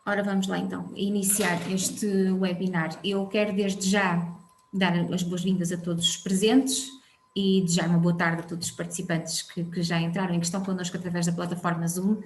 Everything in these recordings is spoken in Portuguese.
Ora, vamos lá então iniciar este webinar. Eu quero desde já dar as boas-vindas a todos os presentes e desejar uma boa tarde a todos os participantes que já entraram e que estão connosco através da plataforma Zoom.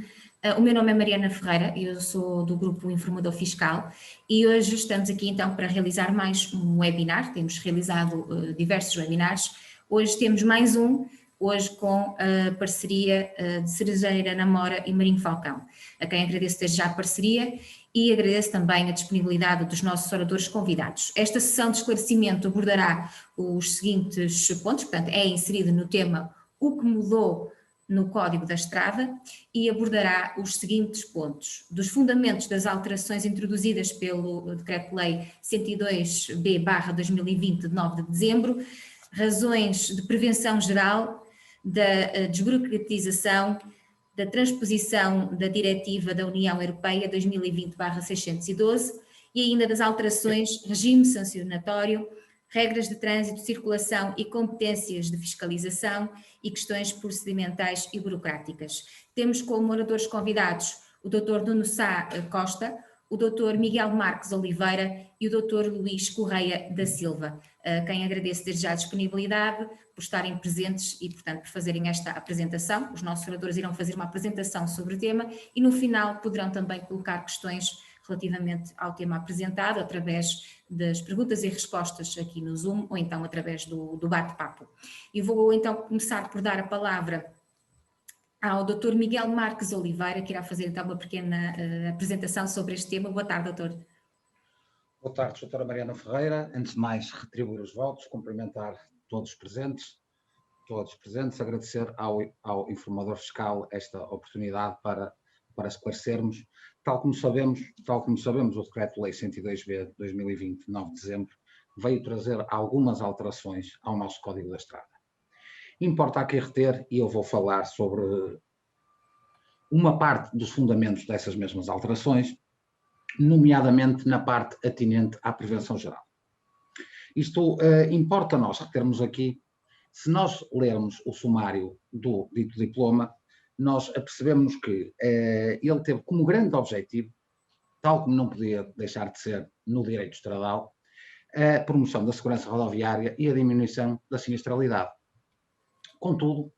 O meu nome é Mariana Ferreira, eu sou do grupo Informador Fiscal e hoje estamos aqui então para realizar mais um webinar. Temos realizado diversos webinars, hoje temos mais um, hoje com a parceria de Cerejeira Namora e Marinho Falcão, a quem agradeço desde já a parceria e agradeço também a disponibilidade dos nossos oradores convidados. Esta sessão de esclarecimento abordará os seguintes pontos, portanto é inserido no tema o que mudou no Código da Estrada e abordará os seguintes pontos: dos fundamentos das alterações introduzidas pelo Decreto-Lei 102/B/2020 de 9 de dezembro, razões de prevenção geral, da desburocratização, da transposição da Diretiva da União Europeia 2020/612 e ainda das alterações, regime sancionatório, regras de trânsito, circulação e competências de fiscalização e questões procedimentais e burocráticas. Temos como oradores convidados o Dr. Nuno Sá Costa, o Dr. Miguel Marques Oliveira e o Dr. Luís Correia da Silva, a quem agradeço desde já a disponibilidade por estarem presentes e, portanto, por fazerem esta apresentação. Os nossos oradores irão fazer uma apresentação sobre o tema e no final poderão também colocar questões relativamente ao tema apresentado através das perguntas e respostas aqui no Zoom ou então através do bate-papo. E vou então começar por dar a palavra ao Dr. Miguel Marques Oliveira, que irá fazer então uma pequena apresentação sobre este tema. Boa tarde, doutor. Boa tarde, doutora Mariana Ferreira. Antes de mais, retribuir os votos, cumprimentar todos os presentes, agradecer ao informador fiscal esta oportunidade para esclarecermos. Tal como sabemos, o Decreto-Lei 102/B de 2020, 9 de dezembro, veio trazer algumas alterações ao nosso Código da Estrada. Importa aqui reter, e eu vou falar sobre uma parte dos fundamentos dessas mesmas alterações, nomeadamente na parte atinente à prevenção geral. Isto importa nós retermos aqui, se nós lermos o sumário do dito diploma, nós apercebemos que ele teve como grande objetivo, tal como não podia deixar de ser no direito estradal, a promoção da segurança rodoviária e a diminuição da sinistralidade. Contudo,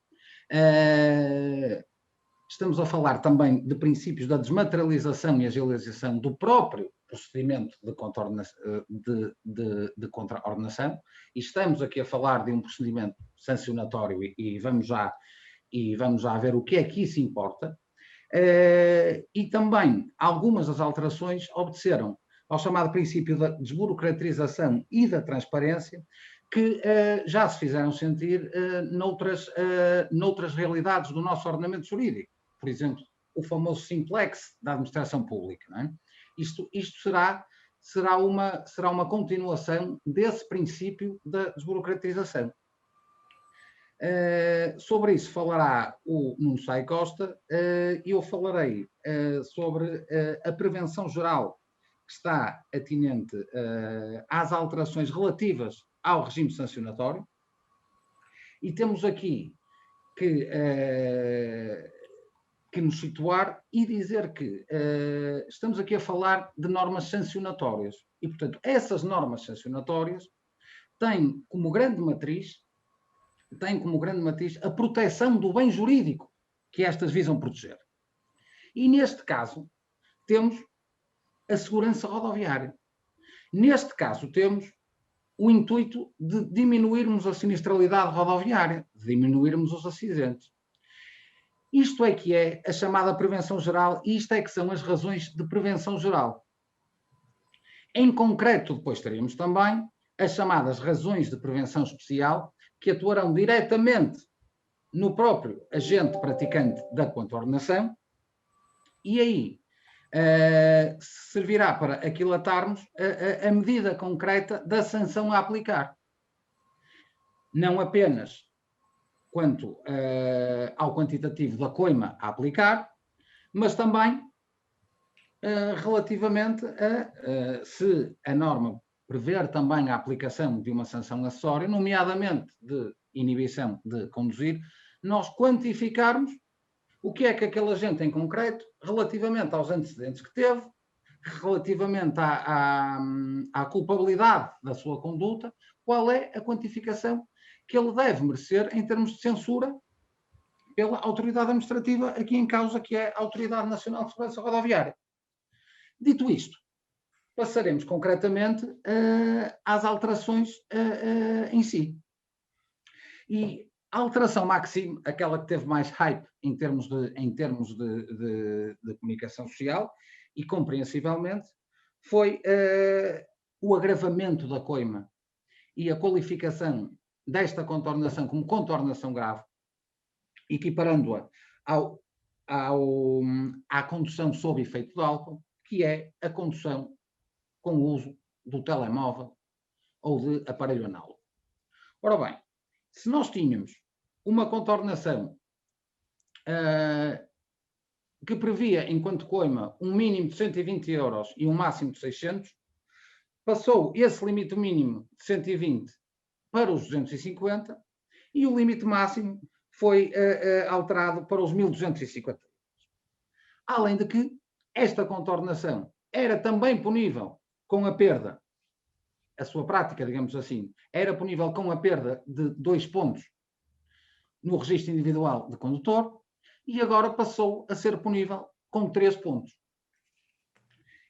estamos a falar também de princípios da desmaterialização e agilização do próprio procedimento de contraordenação, e estamos aqui a falar de um procedimento sancionatório e vamos já ver o que é que isso importa. E também algumas das alterações obedeceram ao chamado princípio da desburocratização e da transparência, que já se fizeram sentir noutras realidades do nosso ordenamento jurídico. Por exemplo, o famoso simplex da administração pública. Não é? Isto será uma continuação desse princípio da desburocratização. Sobre isso falará o Nuno Sá Costa e eu falarei sobre a prevenção geral que está atinente às alterações relativas ao regime sancionatório, e temos aqui que nos situar e dizer que estamos aqui a falar de normas sancionatórias e, portanto, essas normas sancionatórias têm como grande matriz a proteção do bem jurídico que estas visam proteger. E neste caso temos a segurança rodoviária. Neste caso temos o intuito de diminuirmos a sinistralidade rodoviária, de diminuirmos os acidentes. Isto é que é a chamada prevenção geral e isto é que são as razões de prevenção geral. Em concreto, depois teríamos também as chamadas razões de prevenção especial, que atuarão diretamente no próprio agente praticante da contraordenação, e aí servirá para aquilatarmos a medida concreta da sanção a aplicar. Não apenas quanto ao quantitativo da coima a aplicar, mas também relativamente a se a norma prever também a aplicação de uma sanção acessória, nomeadamente de inibição de conduzir, nós quantificarmos o que é que aquele agente em concreto, relativamente aos antecedentes que teve, relativamente à culpabilidade da sua conduta, qual é a quantificação que ele deve merecer em termos de censura pela autoridade administrativa aqui em causa, que é a Autoridade Nacional de Segurança Rodoviária. Dito isto, passaremos concretamente às alterações em si. E a alteração máxima, aquela que teve mais hype em termos de comunicação social, e compreensivelmente, foi o agravamento da coima e a qualificação desta contornação como contornação grave, equiparando-a à condução sob efeito de álcool, que é a condução com o uso do telemóvel ou de aparelho análogo. Ora bem, se nós tínhamos uma contornação que previa, enquanto coima, um mínimo de 120 euros e um máximo de 600, passou esse limite mínimo de 120 para os 250 e o limite máximo foi alterado para os 1.250. Além de que esta contornação era também punível com a perda, a sua prática, digamos assim, era punível com a perda de 2 pontos no registro individual de condutor e agora passou a ser punível com 3 pontos.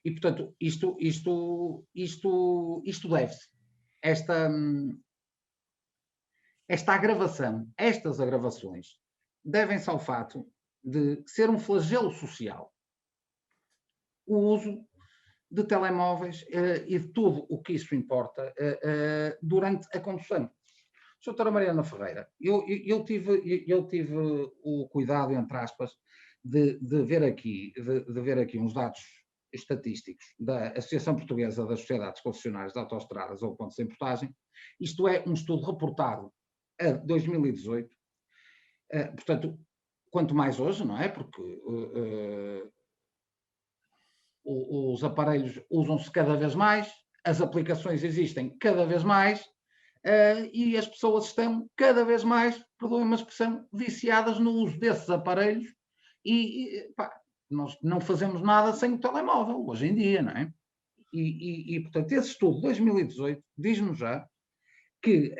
E, portanto, isto deve-se. Esta agravação, estas agravações, devem-se ao fato de ser um flagelo social o uso de telemóveis e de tudo o que isso importa durante a condução. Doutora Mariana Ferreira, eu tive o cuidado, entre aspas, de ver aqui uns dados estatísticos da Associação Portuguesa das Sociedades Concessionárias de Autoestradas ou Pontos de Importagem. Isto é um estudo reportado a 2018, portanto, quanto mais hoje, não é? Porque os aparelhos usam-se cada vez mais, as aplicações existem cada vez mais e as pessoas estão cada vez mais, perdoem uma expressão, viciadas no uso desses aparelhos e nós não fazemos nada sem o telemóvel hoje em dia, não é? E portanto, esse estudo de 2018 diz-nos já que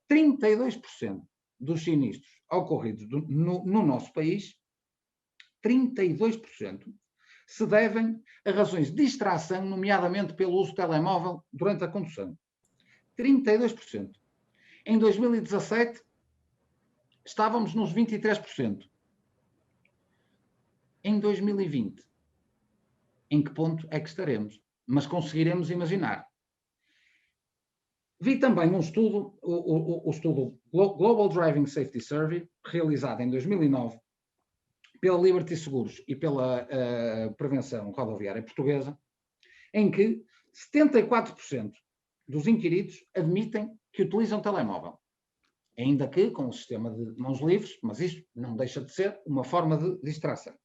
32% dos sinistros ocorridos no nosso país, 32%, se devem a razões de distração, nomeadamente pelo uso do telemóvel durante a condução. 32%. Em 2017, estávamos nos 23%. Em 2020, em que ponto é que estaremos? Mas conseguiremos imaginar. Vi também um estudo, o estudo Global Driving Safety Survey, realizado em 2009, pela Liberty Seguros e pela Prevenção Rodoviária Portuguesa, em que 74% dos inquiridos admitem que utilizam telemóvel, ainda que com o sistema de mãos livres, mas isto não deixa de ser uma forma de distração.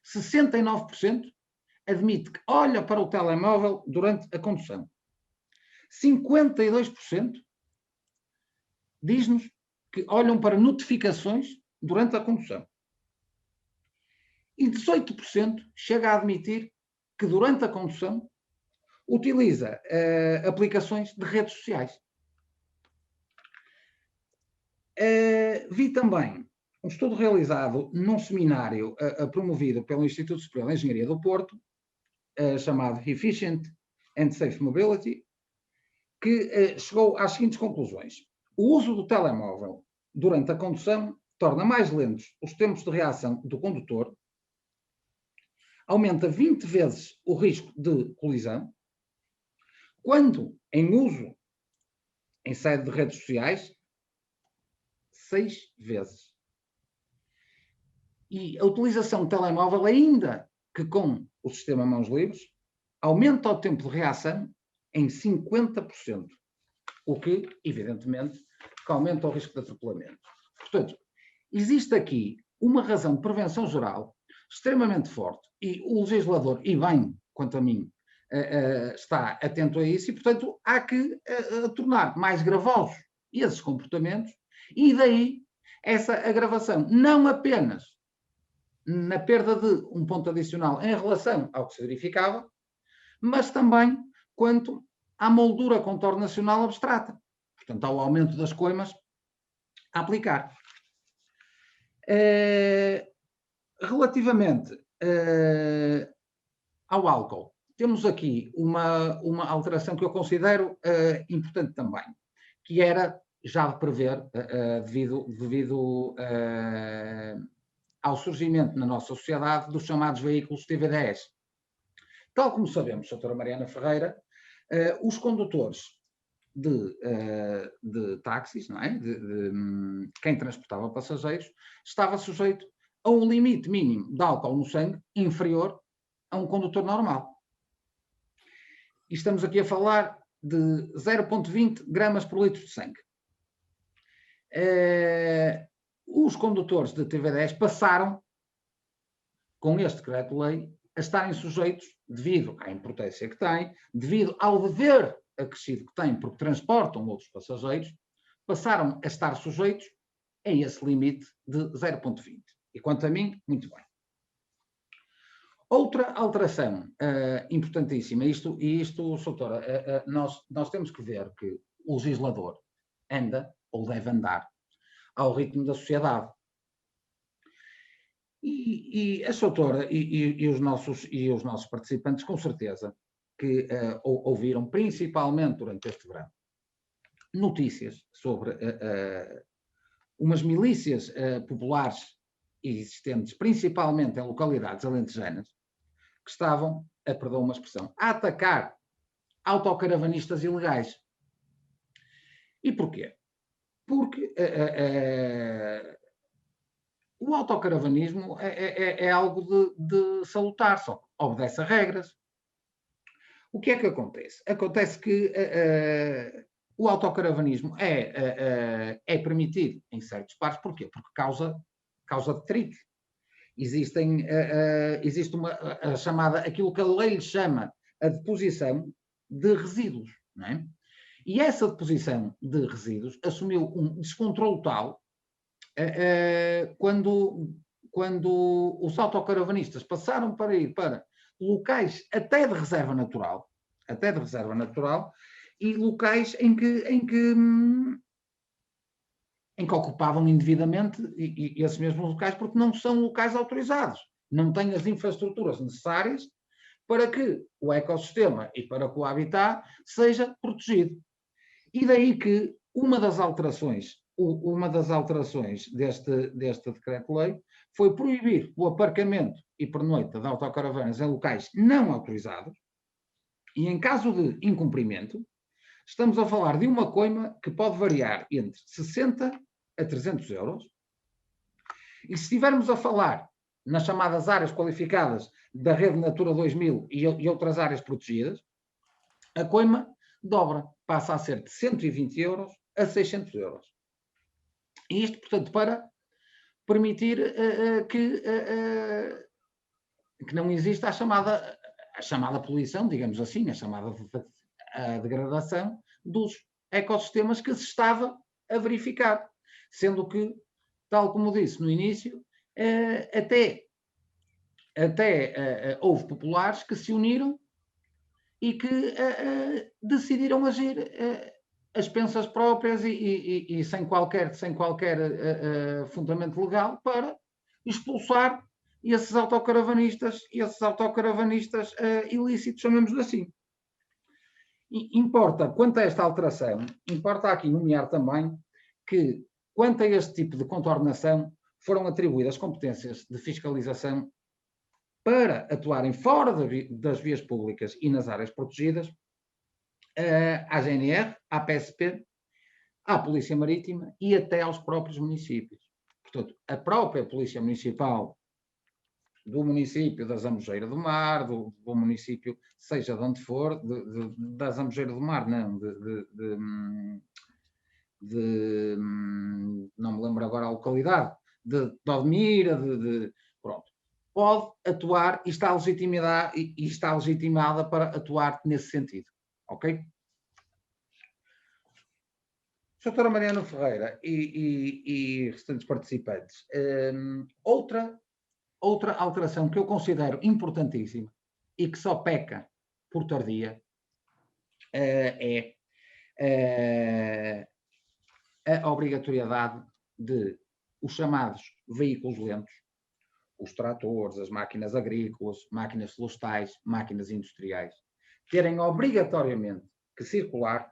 69% admite que olha para o telemóvel durante a condução. 52% diz-nos que olham para notificações durante a condução. E 18% chega a admitir que durante a condução utiliza aplicações de redes sociais. Vi também um estudo realizado num seminário promovido pelo Instituto Superior de Engenharia do Porto, chamado Efficient and Safe Mobility, que chegou às seguintes conclusões. O uso do telemóvel durante a condução torna mais lentos os tempos de reação do condutor, aumenta 20 vezes o risco de colisão, quando em uso em sede de redes sociais, 6 vezes. E a utilização de telemóvel, ainda que com o sistema mãos livres, aumenta o tempo de reação em 50%, o que, evidentemente, aumenta o risco de atropelamento. Portanto, existe aqui uma razão de prevenção geral extremamente forte e o legislador, e bem, quanto a mim, está atento a isso e, portanto, há que tornar mais gravosos esses comportamentos e daí essa agravação, não apenas na perda de um ponto adicional em relação ao que se verificava, mas também quanto à moldura contornacional abstrata, portanto, ao aumento das coimas a aplicar. Relativamente ao álcool, temos aqui uma alteração que eu considero importante também, que era já de prever, devido ao surgimento na nossa sociedade dos chamados veículos TV10. Tal como sabemos, doutora Mariana Ferreira, os condutores de táxis, não é? de quem transportava passageiros, estava sujeito a um limite mínimo de álcool no sangue inferior a um condutor normal. E estamos aqui a falar de 0,20 gramas por litro de sangue. Os condutores de TV10 passaram, com este decreto-lei, a estarem sujeitos, devido à importância que têm, devido ao dever acrescido que têm, porque transportam outros passageiros, passaram a estar sujeitos a esse limite de 0,20. E quanto a mim, muito bem. Outra alteração importantíssima, isto, doutora, nós temos que ver que o legislador anda, ou deve andar, ao ritmo da sociedade. E a doutora e os nossos participantes, com certeza, que ouviram, principalmente durante este verão, notícias sobre umas milícias populares existentes, principalmente em localidades alentejanas, que estavam, perdão uma expressão, a atacar autocaravanistas ilegais. E porquê? Porque o autocaravanismo é algo de salutar, só obedece a regras. O que é que acontece? Acontece que o autocaravanismo é permitido em certos pares. Porquê? Porque causa detrito. Existe a chamada, aquilo que a lei lhe chama a deposição de resíduos, não é? E essa deposição de resíduos assumiu um descontrole tal quando os autocaravanistas passaram para ir para locais até de reserva natural, e locais em que ocupavam indevidamente esses mesmos locais, porque não são locais autorizados, não têm as infraestruturas necessárias para que o ecossistema e para que o habitat seja protegido. E daí que uma das alterações deste decreto-lei foi proibir o aparcamento e pernoita de autocaravanas em locais não autorizados, e em caso de incumprimento, estamos a falar de uma coima que pode variar entre 60 a 300 euros, e se estivermos a falar nas chamadas áreas qualificadas da rede Natura 2000 e outras áreas protegidas, a coima dobra, passa a ser de 120 euros a 600 euros. E isto, portanto, para permitir que não exista a chamada poluição, digamos assim, a chamada degradação dos ecossistemas que se estava a verificar. Sendo que, tal como disse no início, até houve populares que se uniram e que decidiram agir as pensas próprias e sem qualquer fundamento legal para expulsar esses autocaravanistas ilícitos, chamemos-lhe assim. Importa, quanto a esta alteração, importa aqui nomear também que, quanto a este tipo de contornação, foram atribuídas competências de fiscalização para atuarem fora das vias públicas e nas áreas protegidas, à GNR, à PSP, à Polícia Marítima e até aos próprios municípios. Portanto, a própria Polícia Municipal do município da Zambujeira do Mar, do município, seja de onde for, da Zambujeira do Mar, não, não me lembro agora a localidade, de Odmira, pronto, pode atuar e está legitimada para atuar nesse sentido, ok? Doutora Mariana Ferreira e restantes participantes, outra outra alteração que eu considero importantíssima e que só peca por tardia é a obrigatoriedade de os chamados veículos lentos, os tratores, as máquinas agrícolas, máquinas florestais, máquinas industriais, terem obrigatoriamente que circular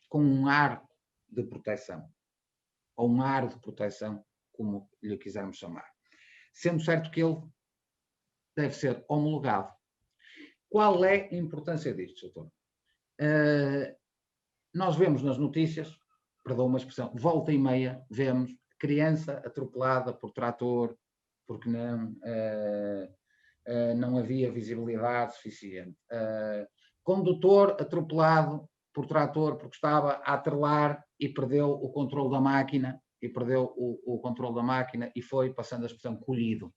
com um aro de proteção, ou um aro de proteção, como lhe quisermos chamar. Sendo certo que ele deve ser homologado. Qual é a importância disto, doutor? Nós vemos nas notícias, perdão uma expressão, volta e meia, vemos criança atropelada por trator, porque não havia visibilidade suficiente. Condutor atropelado por trator porque estava a atrelar e perdeu o controle da máquina, e foi, passando a expressão, colhido.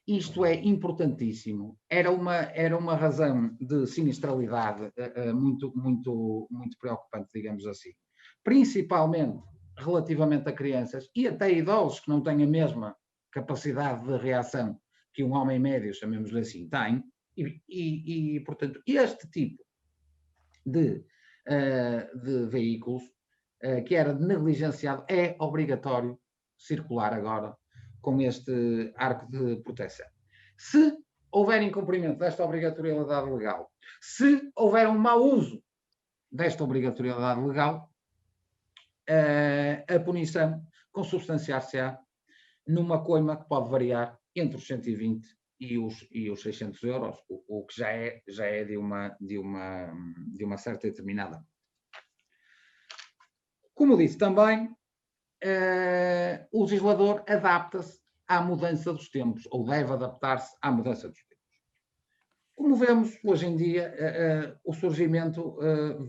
Isto é importantíssimo. Era uma razão de sinistralidade muito preocupante, digamos assim. Principalmente relativamente a crianças e até idosos que não têm a mesma capacidade de reação que um homem médio, chamemos-lhe assim, tem. E, portanto, este tipo de veículos que era negligenciado é obrigatório circular agora com este arco de proteção. Se houver incumprimento desta obrigatoriedade legal, se houver um mau uso desta obrigatoriedade legal, a punição consubstanciar-se-á numa coima que pode variar entre os 120 e os 600 euros, o que já é de uma certa determinada. Como disse também, o legislador adapta-se à mudança dos tempos, ou deve adaptar-se à mudança dos tempos. Como vemos hoje em dia,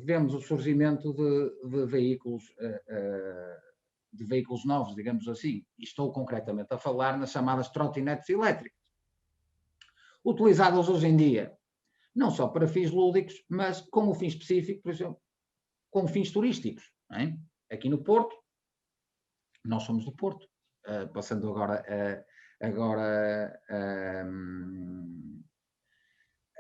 vemos o surgimento de veículos novos, digamos assim, e estou concretamente a falar nas chamadas trotinetes elétricas, utilizadas hoje em dia, não só para fins lúdicos, mas com um fim específico, por exemplo, com fins turísticos. Não é? Aqui no Porto, nós somos do Porto, passando agora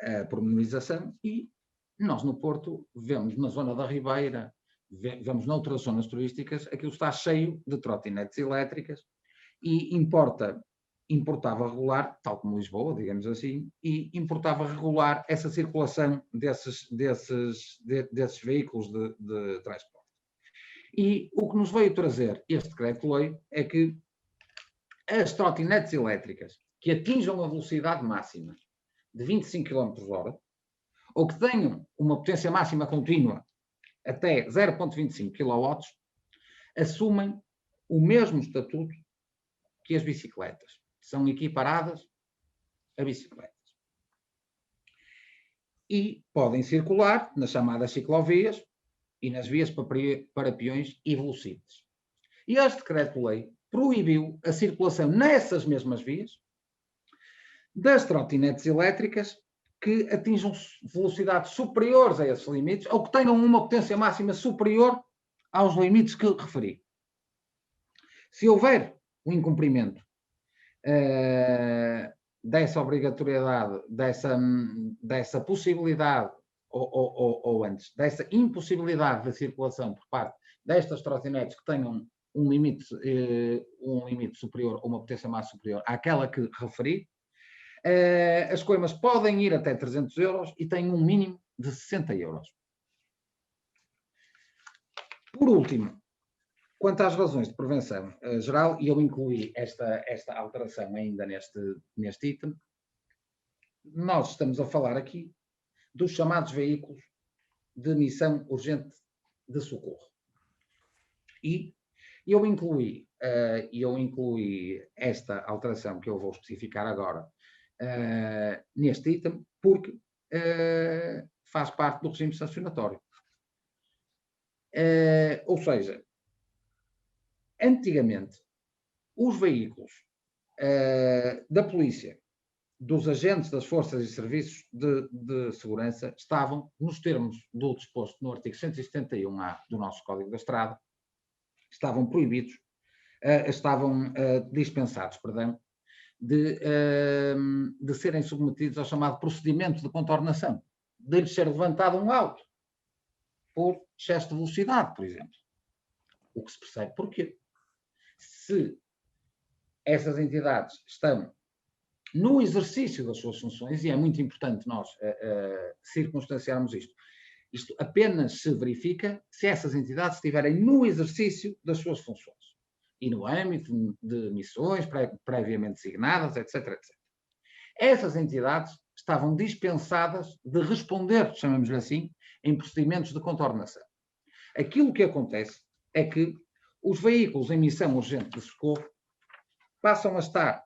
a pormenorização, e nós no Porto vemos na zona da Ribeira, vemos noutras zonas turísticas, aquilo está cheio de trotinetes elétricas e importava regular, tal como Lisboa, digamos assim, e importava regular essa circulação desses veículos de transporte. E o que nos veio trazer este decreto-lei é que as trotinetes elétricas que atinjam a velocidade máxima de 25 km/h, ou que tenham uma potência máxima contínua até 0,25 kW, assumem o mesmo estatuto que as bicicletas. São equiparadas a bicicletas. E podem circular nas chamadas ciclovias e nas vias para peões e velocites. E este decreto-lei proibiu a circulação nessas mesmas vias das trotinetes elétricas que atinjam velocidades superiores a esses limites ou que tenham uma potência máxima superior aos limites que referi. Se houver um incumprimento dessa obrigatoriedade, dessa possibilidade, ou antes, dessa impossibilidade de circulação por parte destas trotinetes que tenham um limite superior ou uma potência máxima superior àquela que referi, as coimas podem ir até 300 euros e têm um mínimo de 60 euros. Por último, quanto às razões de prevenção geral, e eu incluí esta alteração ainda neste item, nós estamos a falar aqui dos chamados veículos de missão urgente de socorro. E eu incluí esta alteração que eu vou especificar agora neste item, porque faz parte do regime sancionatório. Ou seja, antigamente, os veículos da polícia, dos agentes das forças e serviços de segurança, estavam, nos termos do disposto no artigo 171A do nosso Código da Estrada, estavam proibidos, dispensados, de serem submetidos ao chamado procedimento de contornação, de lhes ser levantado um auto por excesso de velocidade, por exemplo. O que se percebe porquê. Se essas entidades estão no exercício das suas funções, e é muito importante nós circunstanciarmos isto, isto apenas se verifica se essas entidades estiverem no exercício das suas funções e no âmbito de missões previamente designadas, etc, etc. Essas entidades estavam dispensadas de responder, chamemos-lhe assim, em procedimentos de contornação. Aquilo que acontece é que os veículos em missão urgente de socorro passam a estar,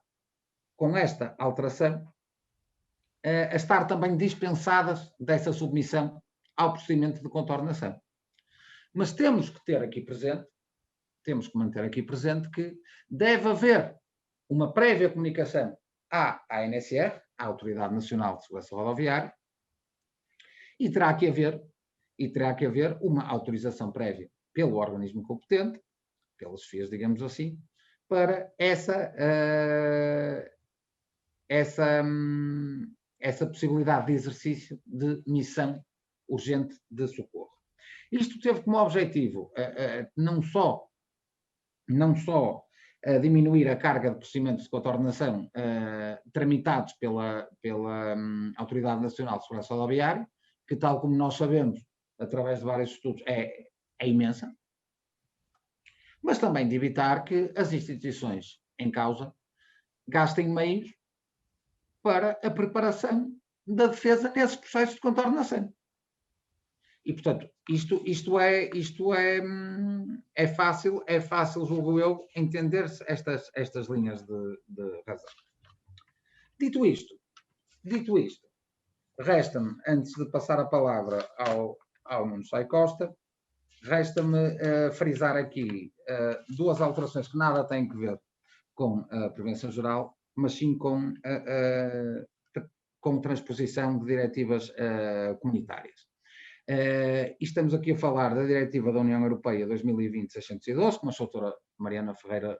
com esta alteração, a estar também dispensadas dessa submissão ao procedimento de contornação. Mas temos que ter aqui presente, temos que manter aqui presente que deve haver uma prévia comunicação à ANSR, à Autoridade Nacional de Segurança Rodoviária, e terá que haver uma autorização prévia pelo organismo competente, pelas FIAs, digamos assim, para essa possibilidade de exercício de missão urgente de socorro. Isto teve como objetivo não só diminuir a carga de procedimentos de contornação tramitados pela Autoridade Nacional de Segurança Rodoviária, que, tal como nós sabemos, através de vários estudos, é imensa, mas também de evitar que as instituições em causa gastem meios para a preparação da defesa nesses processos de contornação. E, portanto, isto é fácil, julgo eu, entender-se estas linhas de razão. Dito isto, resta-me, antes de passar a palavra ao Nuno Sai Costa, resta-me frisar aqui duas alterações que nada têm a ver com a prevenção geral, mas sim com transposição de diretivas comunitárias. Estamos aqui a falar da Diretiva da União Europeia 2020-612, como a doutora Mariana Ferreira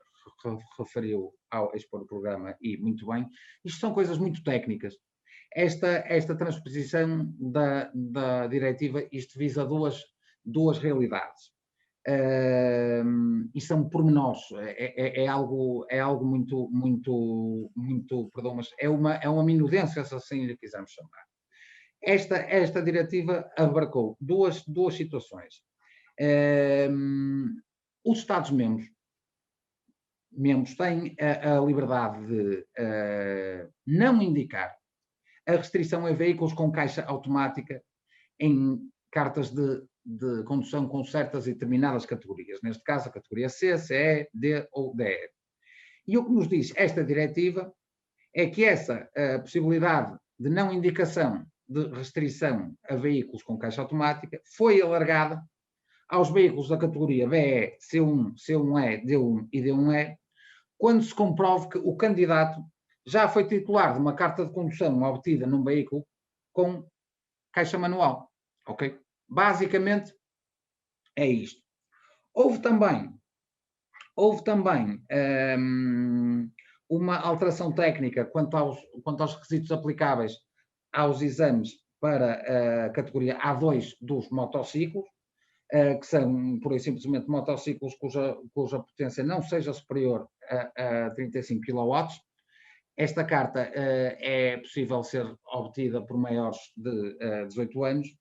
referiu ao expor o programa, e muito bem. Isto são coisas muito técnicas. Esta transposição da diretiva, isto visa duas realidades. E são pormenores, é algo muito, perdão, mas é uma minudência, se assim lhe quisermos chamar. Esta diretiva abarcou duas situações. Os Estados-membros têm a liberdade de não indicar a restrição a veículos com caixa automática em cartas de condução com certas e determinadas categorias, neste caso a categoria C, CE, D ou DE. E o que nos diz esta diretiva é que essa possibilidade de não indicação de restrição a veículos com caixa automática foi alargada aos veículos da categoria BE, C1, C1E, D1 e D1E, quando se comprove que o candidato já foi titular de uma carta de condução obtida num veículo com caixa manual. Ok? Basicamente é isto. Houve também uma alteração técnica quanto aos requisitos aplicáveis aos exames para a categoria A2 dos motociclos, que são, pura e simplesmente, motociclos cuja potência não seja superior a 35 kW. Esta carta é possível ser obtida por maiores de 18 anos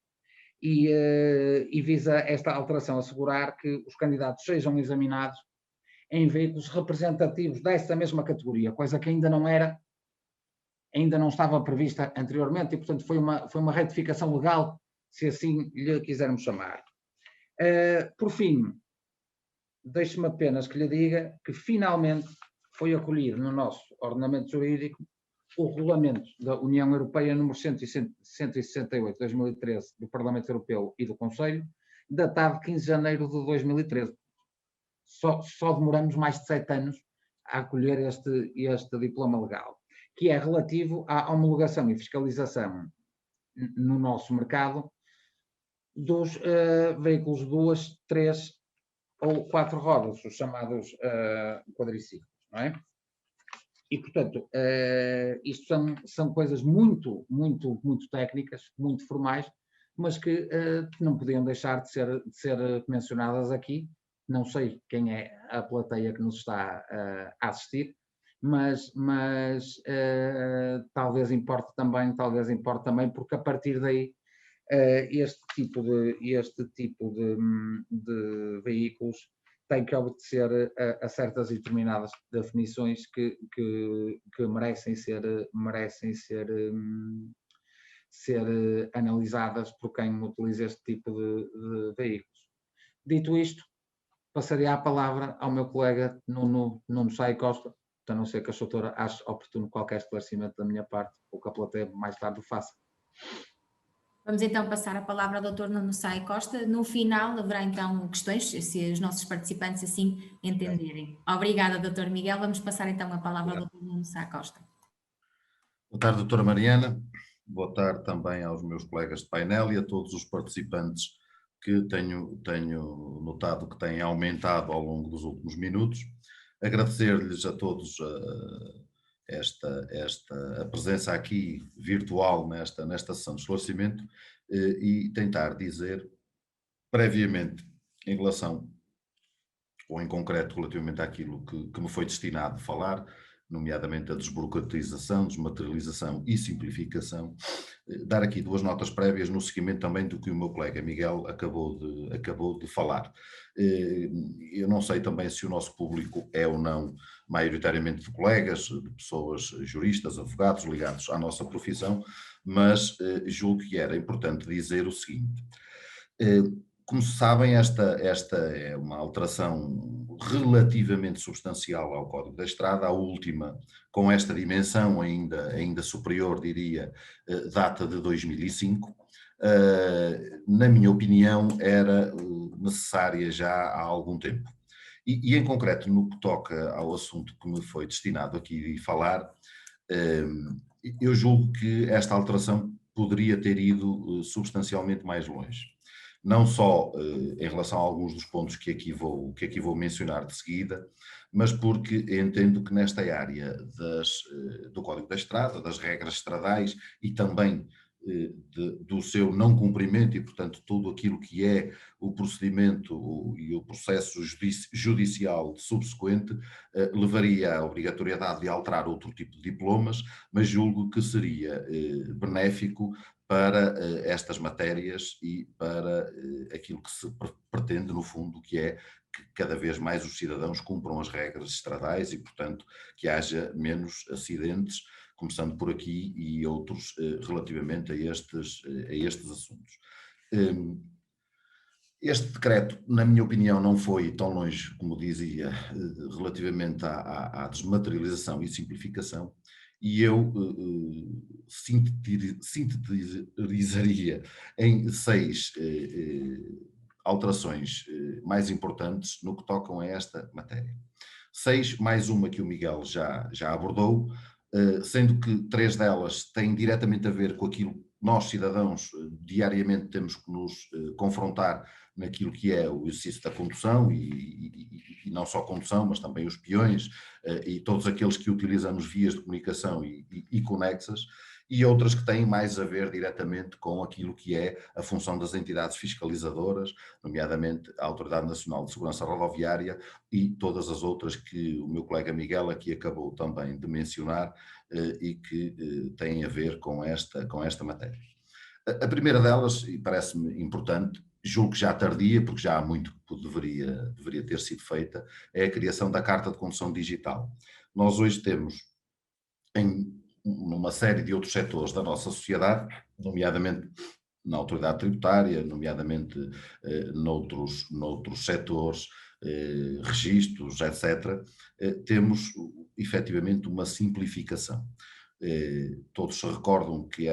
e visa esta alteração assegurar que os candidatos sejam examinados em veículos representativos dessa mesma categoria, coisa que ainda não estava prevista anteriormente, e, portanto, foi uma retificação legal, se assim lhe quisermos chamar. Por fim, deixe-me apenas que lhe diga que finalmente foi acolhido no nosso ordenamento jurídico o regulamento da União Europeia número 168/2013 do Parlamento Europeu e do Conselho, datado de 15 de janeiro de 2013. Só demoramos mais de 7 anos a acolher este diploma legal, que é relativo à homologação e fiscalização no nosso mercado dos veículos 2, 3 ou 4 rodas, os chamados quadriciclos, não é? E portanto, isto são coisas muito, muito, muito técnicas, muito formais, mas que não podiam deixar de ser mencionadas aqui. Não sei quem é a plateia que nos está a assistir, mas talvez importe também, porque a partir daí este tipo de veículos tem que obedecer a certas e determinadas definições que merecem ser analisadas por quem utiliza este tipo de veículos. Dito isto, passaria a palavra ao meu colega Nuno Saia Costa, a não ser que a doutora ache oportuno qualquer esclarecimento da minha parte, ou que a plateia mais tarde o faça. Vamos então passar a palavra ao Dr. Nuno Saia Costa. No final haverá então questões, se os nossos participantes assim entenderem. Obrigada, Dr. Miguel. Vamos passar então a palavra ao Dr. Nuno Saia Costa. Boa tarde, doutora Mariana. Boa tarde também aos meus colegas de painel e a todos os participantes que tenho notado que têm aumentado ao longo dos últimos minutos. Agradecer-lhes a todos a presença aqui virtual nesta sessão de esclarecimento e tentar dizer previamente em relação, ou em concreto relativamente àquilo que me foi destinado a falar, nomeadamente a desburocratização, desmaterialização e simplificação, dar aqui duas notas prévias no seguimento também do que o meu colega Miguel acabou de falar. Eu não sei também se o nosso público é ou não maioritariamente de colegas, de pessoas juristas, advogados ligados à nossa profissão, mas julgo que era importante dizer o seguinte. Como se sabem, esta é uma alteração relativamente substancial ao Código da Estrada, a última, com esta dimensão ainda superior, diria, data de 2005. Na minha opinião, era necessária já há algum tempo. E em concreto, no que toca ao assunto que me foi destinado aqui a falar, eu julgo que esta alteração poderia ter ido substancialmente mais longe. Não só em relação a alguns dos pontos que aqui vou mencionar de seguida, mas porque entendo que nesta área do Código da Estrada, das regras estradais e também do seu não cumprimento e, portanto, tudo aquilo que é o procedimento e o processo judicial subsequente, levaria à obrigatoriedade de alterar outro tipo de diplomas, mas julgo que seria benéfico para estas matérias e para aquilo que se pretende, no fundo, que é que cada vez mais os cidadãos cumpram as regras estradais e, portanto, que haja menos acidentes, começando por aqui e outros relativamente a estes assuntos. Este decreto, na minha opinião, não foi tão longe, como dizia, relativamente à desmaterialização e simplificação, e eu sintetizaria em 6 alterações mais importantes no que tocam a esta matéria. 6, mais uma que o Miguel já abordou, sendo que 3 delas têm diretamente a ver com aquilo que nós, cidadãos, diariamente temos que nos confrontar naquilo que é o exercício da condução e não só a condução, mas também os peões e todos aqueles que utilizamos vias de comunicação e conexas, e outras que têm mais a ver diretamente com aquilo que é a função das entidades fiscalizadoras, nomeadamente a Autoridade Nacional de Segurança Rodoviária e todas as outras que o meu colega Miguel aqui acabou também de mencionar e que têm a ver com esta matéria. A primeira delas, e parece-me importante, julgo que já tardia, porque já há muito que deveria ter sido feita, é a criação da Carta de Condução Digital. Nós hoje temos, numa série de outros setores da nossa sociedade, nomeadamente na autoridade tributária, nomeadamente noutros setores, registros, etc., temos efetivamente uma simplificação. Todos se recordam que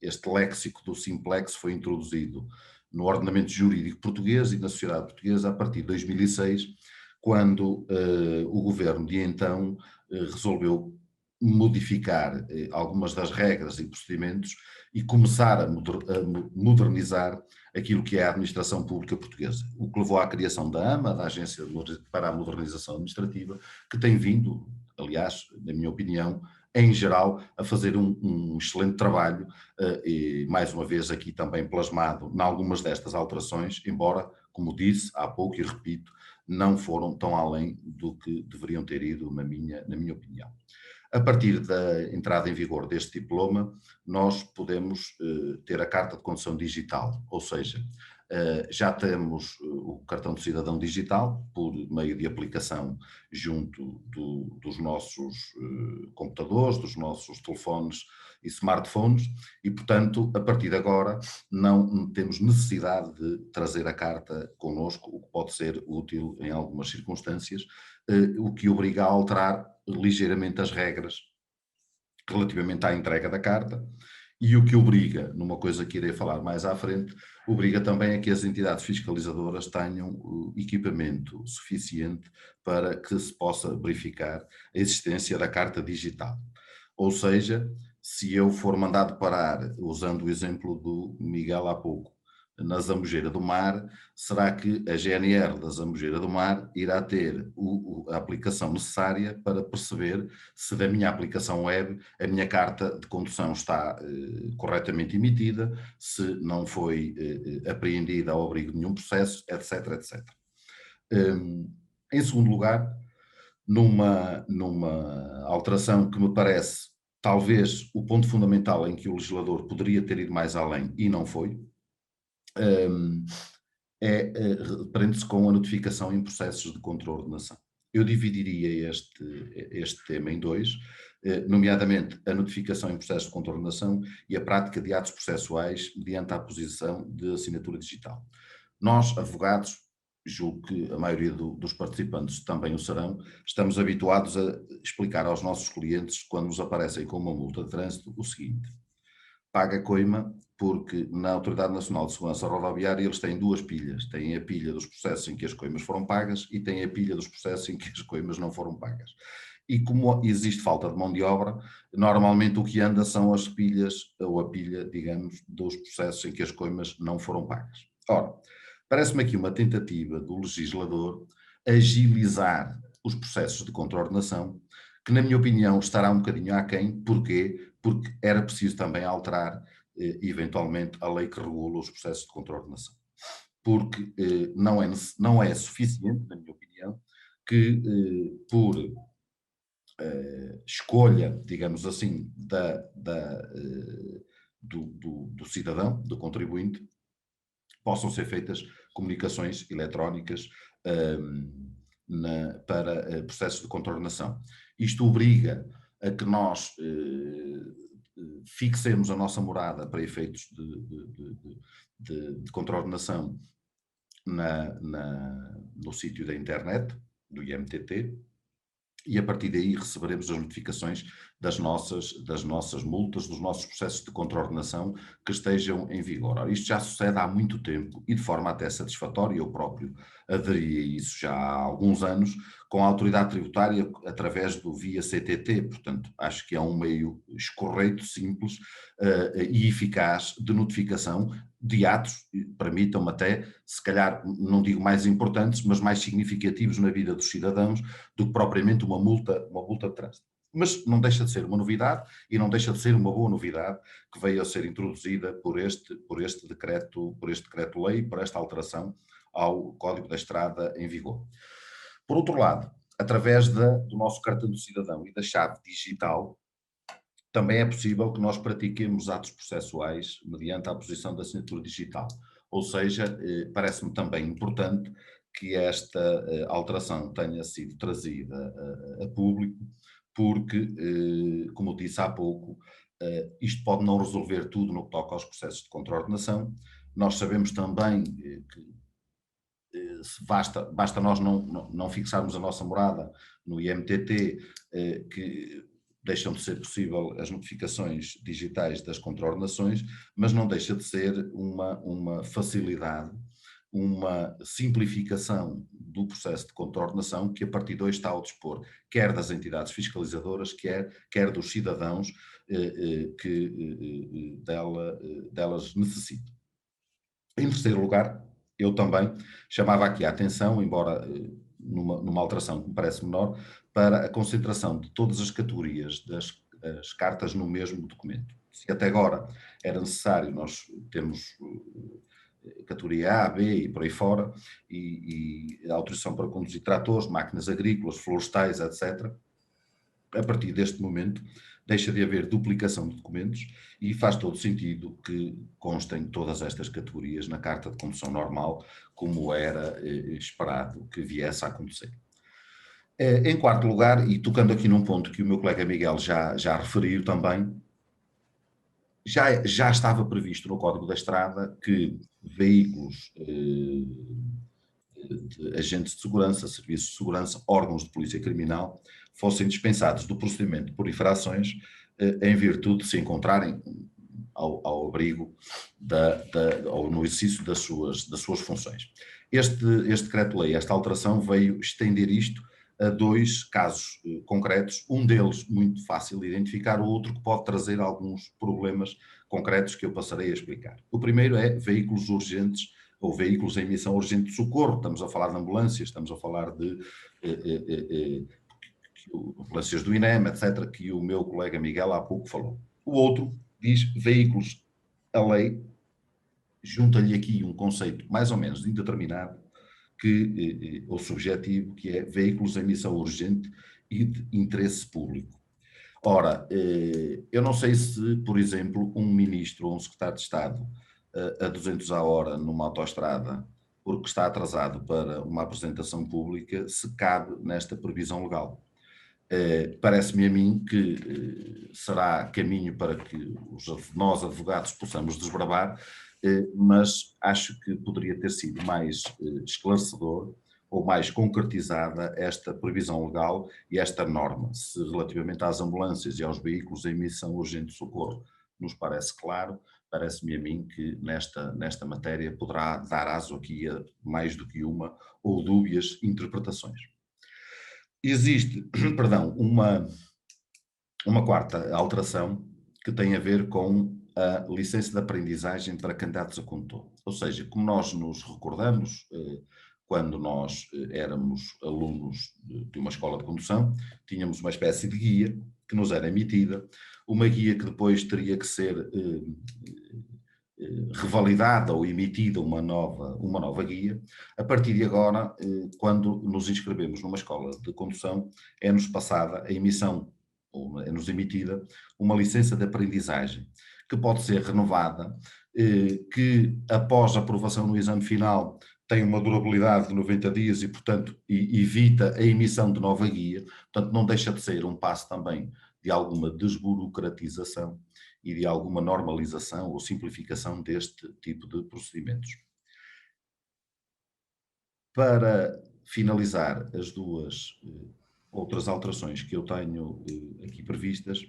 este léxico do simplex foi introduzido no ordenamento jurídico português e na sociedade portuguesa a partir de 2006, quando o governo de então resolveu modificar algumas das regras e procedimentos e começar a modernizar aquilo que é a administração pública portuguesa, o que levou à criação da AMA, da Agência para a Modernização Administrativa, que tem vindo aliás, na minha opinião, em geral, a fazer um excelente trabalho, e mais uma vez aqui também plasmado em algumas destas alterações, embora, como disse há pouco e repito, não foram tão além do que deveriam ter ido, na minha opinião. A partir da entrada em vigor deste diploma, nós podemos ter a carta de condução digital, ou seja, já temos o cartão de cidadão digital por meio de aplicação junto dos nossos computadores, dos nossos telefones e smartphones e, portanto, a partir de agora não temos necessidade de trazer a carta connosco, o que pode ser útil em algumas circunstâncias, o que obriga a alterar ligeiramente as regras relativamente à entrega da carta e o que obriga, numa coisa que irei falar mais à frente, obriga também a que as entidades fiscalizadoras tenham equipamento suficiente para que se possa verificar a existência da carta digital. Ou seja, se eu for mandado parar, usando o exemplo do Miguel há pouco, na Zambujeira do Mar, será que a GNR da Zambujeira do Mar irá ter a aplicação necessária para perceber se da minha aplicação web a minha carta de condução está corretamente emitida, se não foi apreendida ao abrigo de nenhum processo, etc, etc. Em segundo lugar, numa alteração que me parece talvez o ponto fundamental em que o legislador poderia ter ido mais além e não foi, prende-se com a notificação em processos de contraordenação. Eu dividiria este tema em dois, nomeadamente a notificação em processos de contraordenação e a prática de atos processuais mediante a aposição de assinatura digital. Nós, advogados, julgo que a maioria dos participantes também o serão, estamos habituados a explicar aos nossos clientes, quando nos aparecem com uma multa de trânsito, o seguinte: paga coima, porque na Autoridade Nacional de Segurança Rodoviária eles têm duas pilhas. Têm a pilha dos processos em que as coimas foram pagas e têm a pilha dos processos em que as coimas não foram pagas. E como existe falta de mão de obra, normalmente o que anda são as pilhas, ou a pilha, digamos, dos processos em que as coimas não foram pagas. Ora, parece-me aqui uma tentativa do legislador agilizar os processos de contraordenação, que na minha opinião estará um bocadinho aquém. Porquê? Porque era preciso também alterar eventualmente a lei que regula os processos de contraordenação. Porque não é suficiente, na minha opinião, que por escolha, digamos assim, do cidadão, do contribuinte, possam ser feitas comunicações eletrónicas para processos de contraordenação. Isto obriga a que nós fixemos a nossa morada para efeitos de contraordenação no sítio da internet, do IMTT, e a partir daí receberemos as notificações das nossas multas, dos nossos processos de contraordenação que estejam em vigor. Ora, isto já sucede há muito tempo e de forma até satisfatória. Eu próprio aderi a isso já há alguns anos, com a autoridade tributária através do via CTT, portanto acho que é um meio escorreito, simples e eficaz de notificação de atos, permitam-me até, se calhar, não digo mais importantes, mas mais significativos na vida dos cidadãos do que propriamente uma multa de trânsito. Mas não deixa de ser uma novidade e não deixa de ser uma boa novidade que veio a ser introduzida por este decreto-lei, por esta alteração ao Código da Estrada em vigor. Por outro lado, através do nosso cartão do cidadão e da chave digital, também é possível que nós pratiquemos atos processuais mediante a aposição da assinatura digital. Ou seja, parece-me também importante que esta alteração tenha sido trazida a público, porque, como disse há pouco, isto pode não resolver tudo no que toca aos processos de contraordenação. Nós sabemos também que basta nós não fixarmos a nossa morada no IMTT, que deixam de ser possível as notificações digitais das contraordenações, mas não deixa de ser uma facilidade, uma simplificação do processo de contraordenação que a partir de hoje está ao dispor, quer das entidades fiscalizadoras, quer dos cidadãos que delas necessitam. Em terceiro lugar, eu também chamava aqui a atenção, embora numa alteração que me parece menor, para a concentração de todas as categorias das cartas no mesmo documento. Se até agora era necessário nós termos categoria A, B e por aí fora, e a autorização para conduzir tratores, máquinas agrícolas, florestais, etc., a partir deste momento deixa de haver duplicação de documentos e faz todo sentido que constem todas estas categorias na carta de condução normal, como era esperado que viesse a acontecer. Em quarto lugar, e tocando aqui num ponto que o meu colega Miguel já referiu também, já estava previsto no Código da Estrada que veículos de agentes de segurança, serviços de segurança, órgãos de polícia criminal, fossem dispensados do procedimento por infrações em virtude de se encontrarem ao abrigo ou no exercício das suas funções. Este decreto-lei, esta alteração veio estender isto a 2 casos concretos, um deles muito fácil de identificar, o outro que pode trazer alguns problemas concretos que eu passarei a explicar. O primeiro é veículos urgentes ou veículos em missão urgente de socorro, estamos a falar de ambulâncias, estamos a falar de ambulâncias do INEM, etc., que o meu colega Miguel há pouco falou. O outro diz veículos, a lei junta-lhe aqui um conceito mais ou menos indeterminado, ou subjetivo, que é veículos em missão urgente e de interesse público. Ora, eu não sei se, por exemplo, um ministro ou um secretário de Estado a 200 à hora numa autoestrada, porque está atrasado para uma apresentação pública, se cabe nesta previsão legal. Parece-me a mim que será caminho para que nós, advogados, possamos desbravar, mas acho que poderia ter sido mais esclarecedor ou mais concretizada esta previsão legal e esta norma. Se relativamente às ambulâncias e aos veículos em missão urgente de socorro nos parece claro, parece-me a mim que nesta matéria poderá dar aso aqui a mais do que uma ou dúbias interpretações. Existe, perdão, uma quarta alteração que tem a ver com a licença de aprendizagem para candidatos a condutor. Ou seja, como nós nos recordamos, quando nós éramos alunos de uma escola de condução, tínhamos uma espécie de guia que nos era emitida, uma guia que depois teria que ser revalidada ou emitida uma nova guia. A partir de agora, quando nos inscrevemos numa escola de condução, é-nos passada a emissão, ou é-nos emitida, uma licença de aprendizagem, que pode ser renovada, que após a aprovação no exame final tem uma durabilidade de 90 dias e, portanto, evita a emissão de nova guia, portanto, não deixa de ser um passo também de alguma desburocratização e de alguma normalização ou simplificação deste tipo de procedimentos. Para finalizar as 2 outras alterações que eu tenho aqui previstas,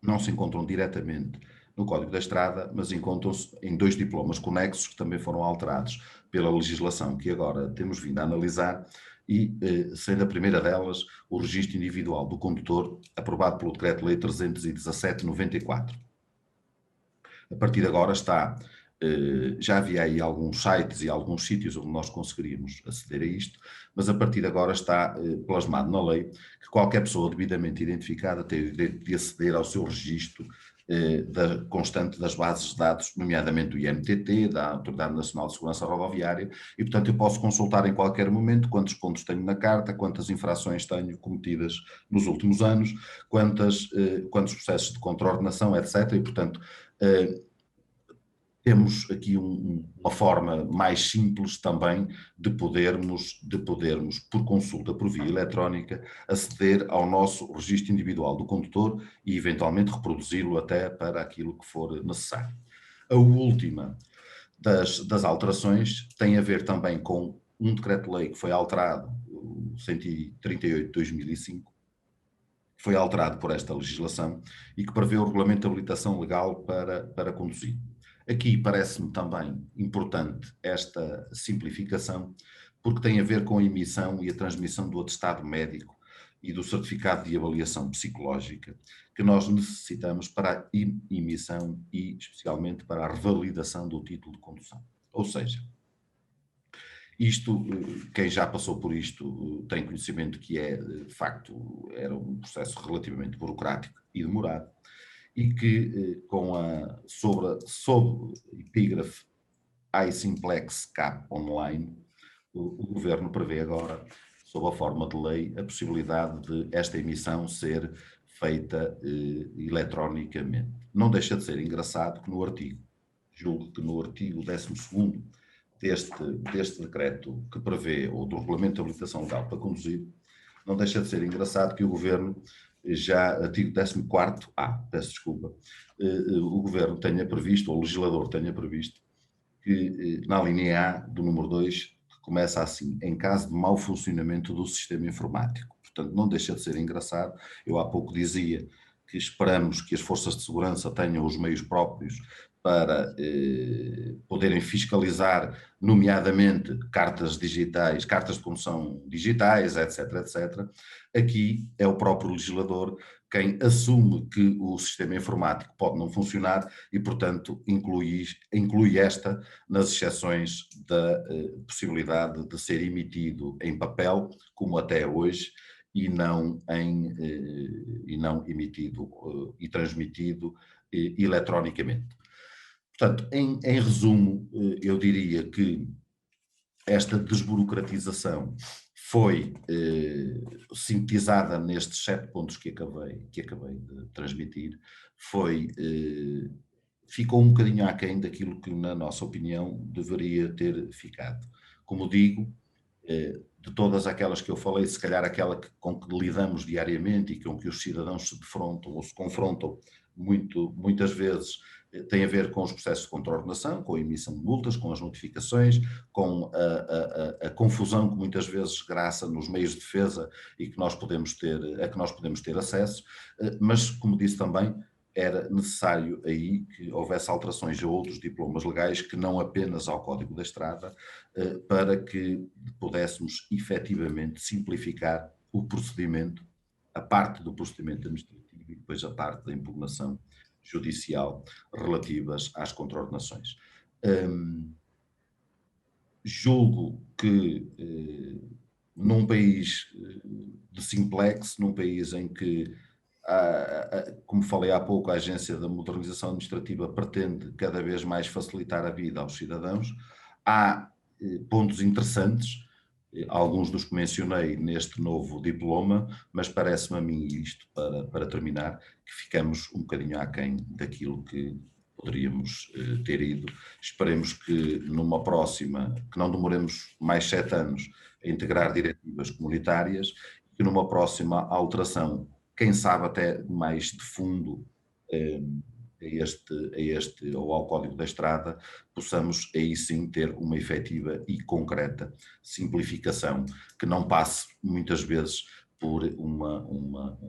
não se encontram diretamente no Código da Estrada, mas encontram-se em 2 diplomas conexos que também foram alterados pela legislação que agora temos vindo a analisar e, sendo a primeira delas, o registro individual do condutor, aprovado pelo Decreto-Lei 317/94. A partir de agora já havia aí alguns sites e alguns sítios onde nós conseguiríamos aceder a isto, mas a partir de agora está plasmado na lei que qualquer pessoa devidamente identificada tem o direito de aceder ao seu registro constante das bases de dados, nomeadamente do INTT, da Autoridade Nacional de Segurança Rodoviária, e portanto eu posso consultar em qualquer momento quantos pontos tenho na carta, quantas infrações tenho cometidas nos últimos anos, quantos processos de contraordenação, etc. E portanto temos aqui uma forma mais simples também de podermos, por consulta por via eletrónica, aceder ao nosso registro individual do condutor e eventualmente reproduzi-lo até para aquilo que for necessário. A última das alterações tem a ver também com um decreto-lei que foi alterado, o 138 de 2005, que foi alterado por esta legislação e que prevê o regulamento de habilitação legal para conduzir. Aqui parece-me também importante esta simplificação, porque tem a ver com a emissão e a transmissão do atestado médico e do certificado de avaliação psicológica que nós necessitamos para a emissão e especialmente para a revalidação do título de condução. Ou seja, Isto, quem já passou por isto tem conhecimento que de facto, era um processo relativamente burocrático e demorado, e que sob epígrafe iSimplex Cap Online, o Governo prevê agora, sob a forma de lei, a possibilidade de esta emissão ser feita eletronicamente. Não deixa de ser engraçado que julgo que no artigo 12º deste decreto que prevê, ou do Regulamento de Habilitação Legal para Conduzir, não deixa de ser engraçado que o Governo artigo 14º, peço desculpa, o Governo tenha previsto, ou o legislador tenha previsto, que na linha A do número 2, que começa assim, em caso de mau funcionamento do sistema informático. Portanto, não deixa de ser engraçado. Eu há pouco dizia que esperamos que as forças de segurança tenham os meios próprios para poderem fiscalizar, nomeadamente cartas digitais, cartas de condução digitais, etc, etc. Aqui é o próprio legislador quem assume que o sistema informático pode não funcionar e, portanto, inclui esta nas exceções da possibilidade de ser emitido em papel, como até hoje, e não emitido e transmitido eletronicamente. Portanto, em resumo, eu diria que esta desburocratização foi sintetizada nestes 7 pontos que acabei de transmitir, ficou um bocadinho aquém daquilo que, na nossa opinião, deveria ter ficado. Como digo, de todas aquelas que eu falei, se calhar aquela com que lidamos diariamente e com que os cidadãos se defrontam ou se confrontam muitas vezes, tem a ver com os processos de contraordenação, com a emissão de multas, com as notificações, com a confusão que muitas vezes graça nos meios de defesa e que nós podemos ter acesso, mas, como disse também, era necessário aí que houvesse alterações a outros diplomas legais que não apenas ao Código da Estrada, para que pudéssemos efetivamente simplificar o procedimento, a parte do procedimento administrativo e depois a parte da impugnação judicial relativas às contraordenações. Julgo que num país de simplex, num país em que, como falei há pouco, a Agência da Modernização Administrativa pretende cada vez mais facilitar a vida aos cidadãos, há pontos interessantes, alguns dos que mencionei neste novo diploma, mas parece-me a mim, isto para terminar, que ficamos um bocadinho aquém daquilo que poderíamos ter ido. Esperemos que numa próxima, que não demoremos mais 7 anos a integrar diretivas comunitárias, que numa próxima alteração, quem sabe até mais de fundo, ou ao Código da Estrada, possamos aí sim ter uma efetiva e concreta simplificação, que não passe muitas vezes por uma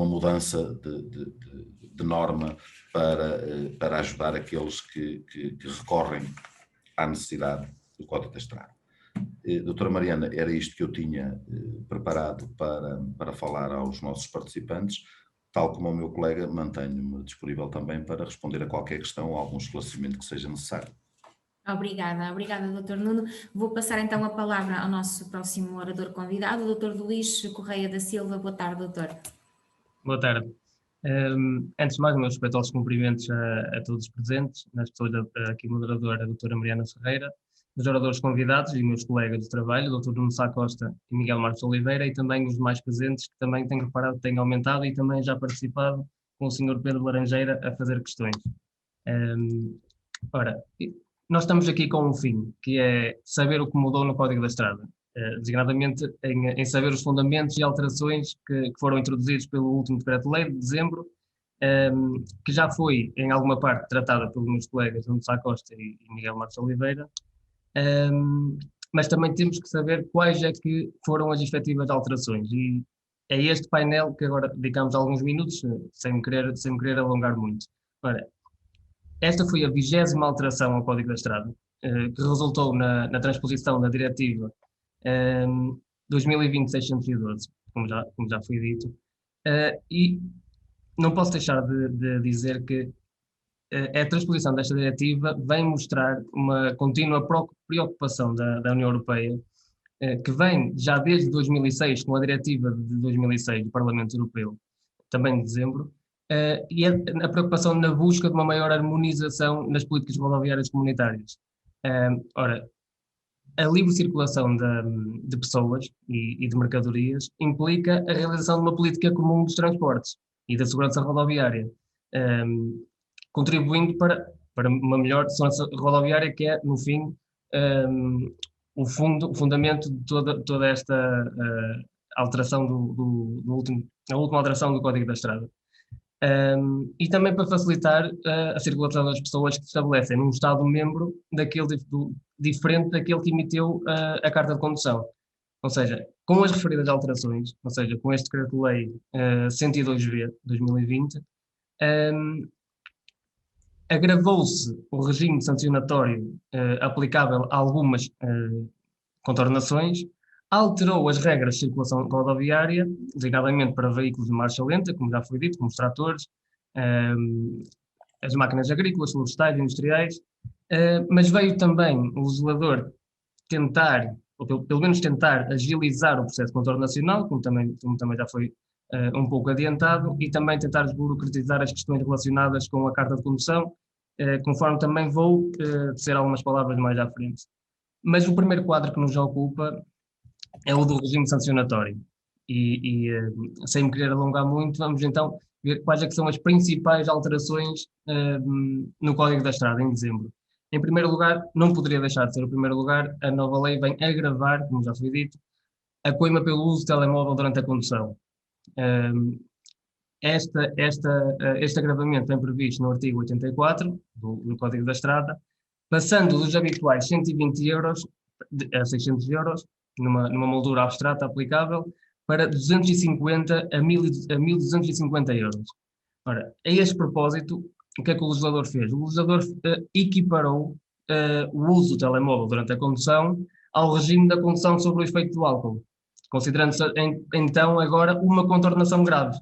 mudança de norma para ajudar aqueles que recorrem à necessidade do Código da Estrada. Doutora Mariana, era isto que eu tinha preparado para falar aos nossos participantes. Tal como o meu colega, mantenho-me disponível também para responder a qualquer questão ou algum esclarecimento que seja necessário. Obrigada, Dr. Nuno. Vou passar então a palavra ao nosso próximo orador convidado, o Dr. Luís Correia da Silva. Boa tarde, doutor. Boa tarde. Antes de mais, meus respeitosos cumprimentos a todos os presentes, nas pessoas aqui moderadora, a doutora Mariana Ferreira, os oradores convidados e meus colegas de trabalho, o Dr. Nuno Sá Costa e Miguel Marcos Oliveira, e também os demais presentes que também tenho reparado que têm aumentado e também já participado com o Sr. Pedro Laranjeira a fazer questões. Ora, nós estamos aqui com um fim, que é saber o que mudou no Código da Estrada, designadamente em saber os fundamentos e alterações que foram introduzidos pelo último decreto-lei de dezembro, que já foi em alguma parte tratada pelos meus colegas Nuno Sá Costa e Miguel Marcos Oliveira, mas também temos que saber quais é que foram as efetivas alterações, e é este painel que agora dedicamos alguns minutos, sem me querer alongar muito. Ora, esta foi a 20ª alteração ao Código da Estrada, que resultou na transposição da Diretiva 2020-612, como já foi dito, e não posso deixar de dizer que a transposição desta diretiva vem mostrar uma contínua preocupação da União Europeia, que vem já desde 2006, com a diretiva de 2006 do Parlamento Europeu, também de dezembro, e a preocupação na busca de uma maior harmonização nas políticas rodoviárias comunitárias. Ora, a livre circulação de pessoas e de mercadorias implica a realização de uma política comum dos transportes e da segurança rodoviária, contribuindo para uma melhor segurança rodoviária, que é, no fim, o fundamento de toda esta alteração a última alteração do Código da Estrada. E também para facilitar a circulação das pessoas que se estabelecem num Estado-membro diferente daquele que emitiu a carta de condução. Ou seja, com as referidas alterações, ou seja, com este Decreto-Lei 102/2020, agravou-se o regime sancionatório aplicável a algumas contornações, alterou as regras de circulação rodoviária, designadamente para veículos de marcha lenta, como já foi dito, como os tratores, as máquinas agrícolas, florestais, industriais, mas veio também o legislador tentar, ou pelo menos tentar, agilizar o processo de contorno nacional, como também já foi um pouco adiantado, e também tentar desburocratizar as questões relacionadas com a carta de condução, conforme também vou dizer algumas palavras mais à frente. Mas o primeiro quadro que nos ocupa é o do regime sancionatório. E sem me querer alongar muito, vamos então ver quais é que são as principais alterações no Código da Estrada em dezembro. Em primeiro lugar, não poderia deixar de ser o primeiro lugar, a nova lei vem agravar, como já foi dito, a coima pelo uso de telemóvel durante a condução. Este agravamento é previsto no artigo 84 do Código da Estrada, passando dos habituais 120 euros a 600 euros, numa moldura abstrata aplicável, para 250 a 1.250 euros. Ora, a este propósito, o que é que o legislador fez? O legislador equiparou o uso do telemóvel durante a condução ao regime da condução sob o efeito do álcool, considerando-se então agora uma contornação grave,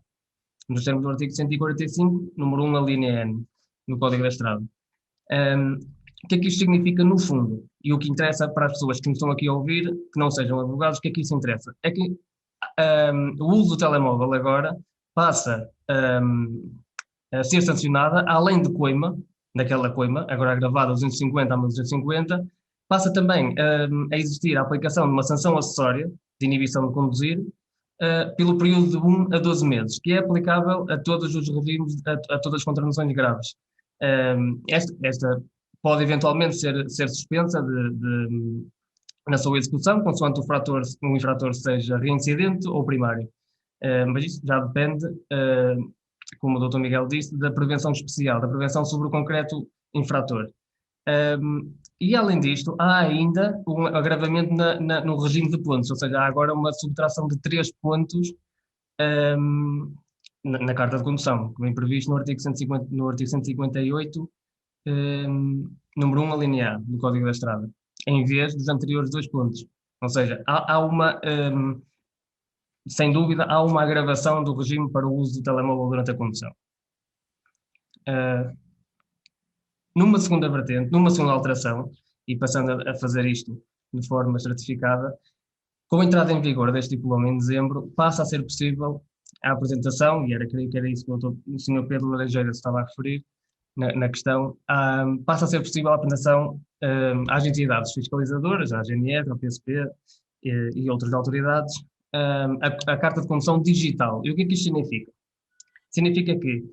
nos termos do artigo 145, número 1, a linha N, no Código da Estrada. O que é que isto significa no fundo? E o que interessa para as pessoas que nos estão aqui a ouvir, que não sejam advogados, o que é que isso interessa? É que o uso do telemóvel agora passa a ser sancionada, além de coima, daquela coima, agora agravada a 250 a 250, passa também a existir a aplicação de uma sanção acessória de inibição de conduzir pelo período de 1 a 12 meses, que é aplicável a todos os regimes, a todas as contravenções graves. Esta pode eventualmente ser suspensa na sua execução, consoante o infrator seja reincidente ou primário. Mas isso já depende, como o Dr. Miguel disse, da prevenção especial, da prevenção sobre o concreto infrator. E além disto, há ainda um agravamento no regime de pontos, ou seja, há agora uma subtração de 3 pontos na carta de condução, que vem previsto no artigo 158, número 1, a linha A, do Código da Estrada, em vez dos anteriores 2 pontos. Ou seja, sem dúvida, há uma agravação do regime para o uso do telemóvel durante a condução. Numa segunda vertente, numa segunda alteração, e passando a fazer isto de forma certificada, com a entrada em vigor deste diploma em dezembro, passa a ser possível a apresentação, e creio que era isso que o Sr. Pedro Laranjeira se estava a referir na questão, passa a ser possível a apresentação às entidades fiscalizadoras, à GNR, ao PSP e outras autoridades, a carta de condução digital. E o que é que isto significa? Significa que,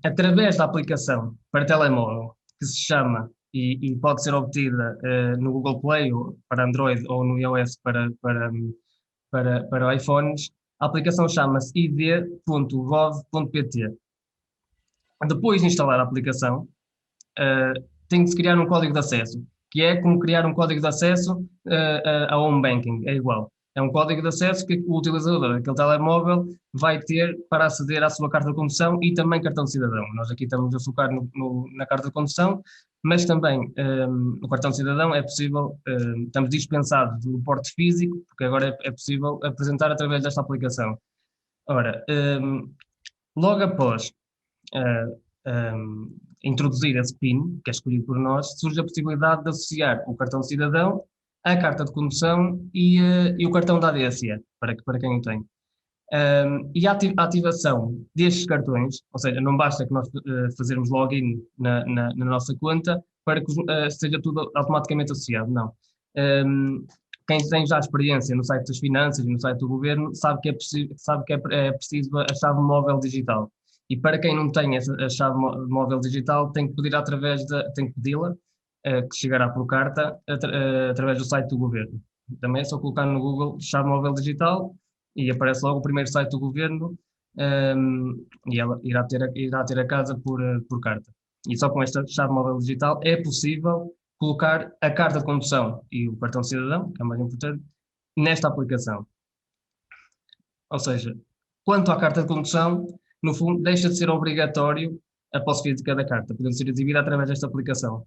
através da aplicação para telemóvel, que se chama e pode ser obtida no Google Play ou para Android ou no iOS para iPhones, a aplicação chama-se id.gov.pt. Depois de instalar a aplicação, tem de se criar um código de acesso, que é como criar um código de acesso ao home banking, é igual. É um código de acesso que o utilizador daquele telemóvel vai ter para aceder à sua carta de condução e também cartão de cidadão. Nós aqui estamos a focar na carta de condução, mas também no cartão de cidadão é possível, estamos dispensados do porte físico, porque agora é possível apresentar através desta aplicação. Ora, logo após introduzir esse PIN, que é escolhido por nós, surge a possibilidade de associar o cartão de cidadão, a carta de condução e o cartão da ADSE, para quem o tem. E a ativação destes cartões, ou seja, não basta que nós fazermos login na nossa conta para que seja tudo automaticamente associado, não. Quem tem já experiência no site das finanças e no site do governo sabe que é preciso a chave móvel digital. E para quem não tem a chave móvel digital, tem que pedi-la, que chegará por carta, através do site do governo. Também é só colocar no Google chave móvel digital e aparece logo o primeiro site do governo, e ela irá ter a casa por carta. E só com esta chave móvel digital é possível colocar a carta de condução e o cartão de cidadão, que é o mais importante, nesta aplicação. Ou seja, quanto à carta de condução, no fundo, deixa de ser obrigatório a posse física da carta, podendo ser exibida através desta aplicação.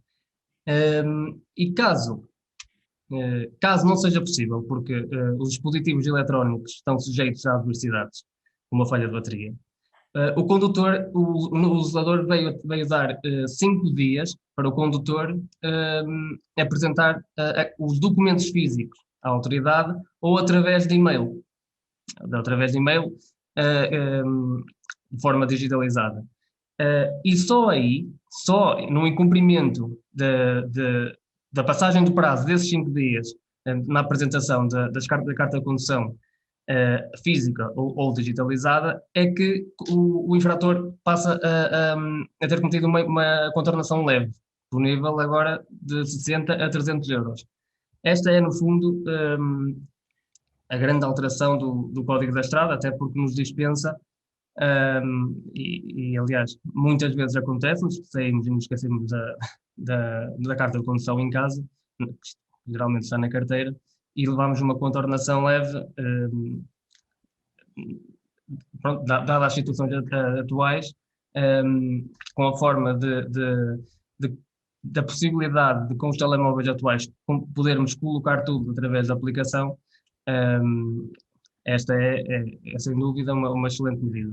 E caso não seja possível, porque os dispositivos eletrónicos estão sujeitos a adversidades, como a falha de bateria, o legislador veio dar 5 dias para o condutor apresentar os documentos físicos à autoridade ou através de e-mail. De forma digitalizada. E só no incumprimento da passagem do prazo desses 5 dias na apresentação da carta de condução física ou digitalizada, é que o infrator passa a ter cometido uma contornação leve, do nível agora de 60 a 300 euros. Esta é, no fundo, a grande alteração do Código da Estrada, até porque nos dispensa, aliás, muitas vezes acontece, nos esquecemos da carta de condução em casa, que geralmente está na carteira, e levamos uma contornação leve, dadas as situações atuais, com a forma da possibilidade de, com os telemóveis atuais, podermos colocar tudo através da aplicação. Esta é sem dúvida uma excelente medida.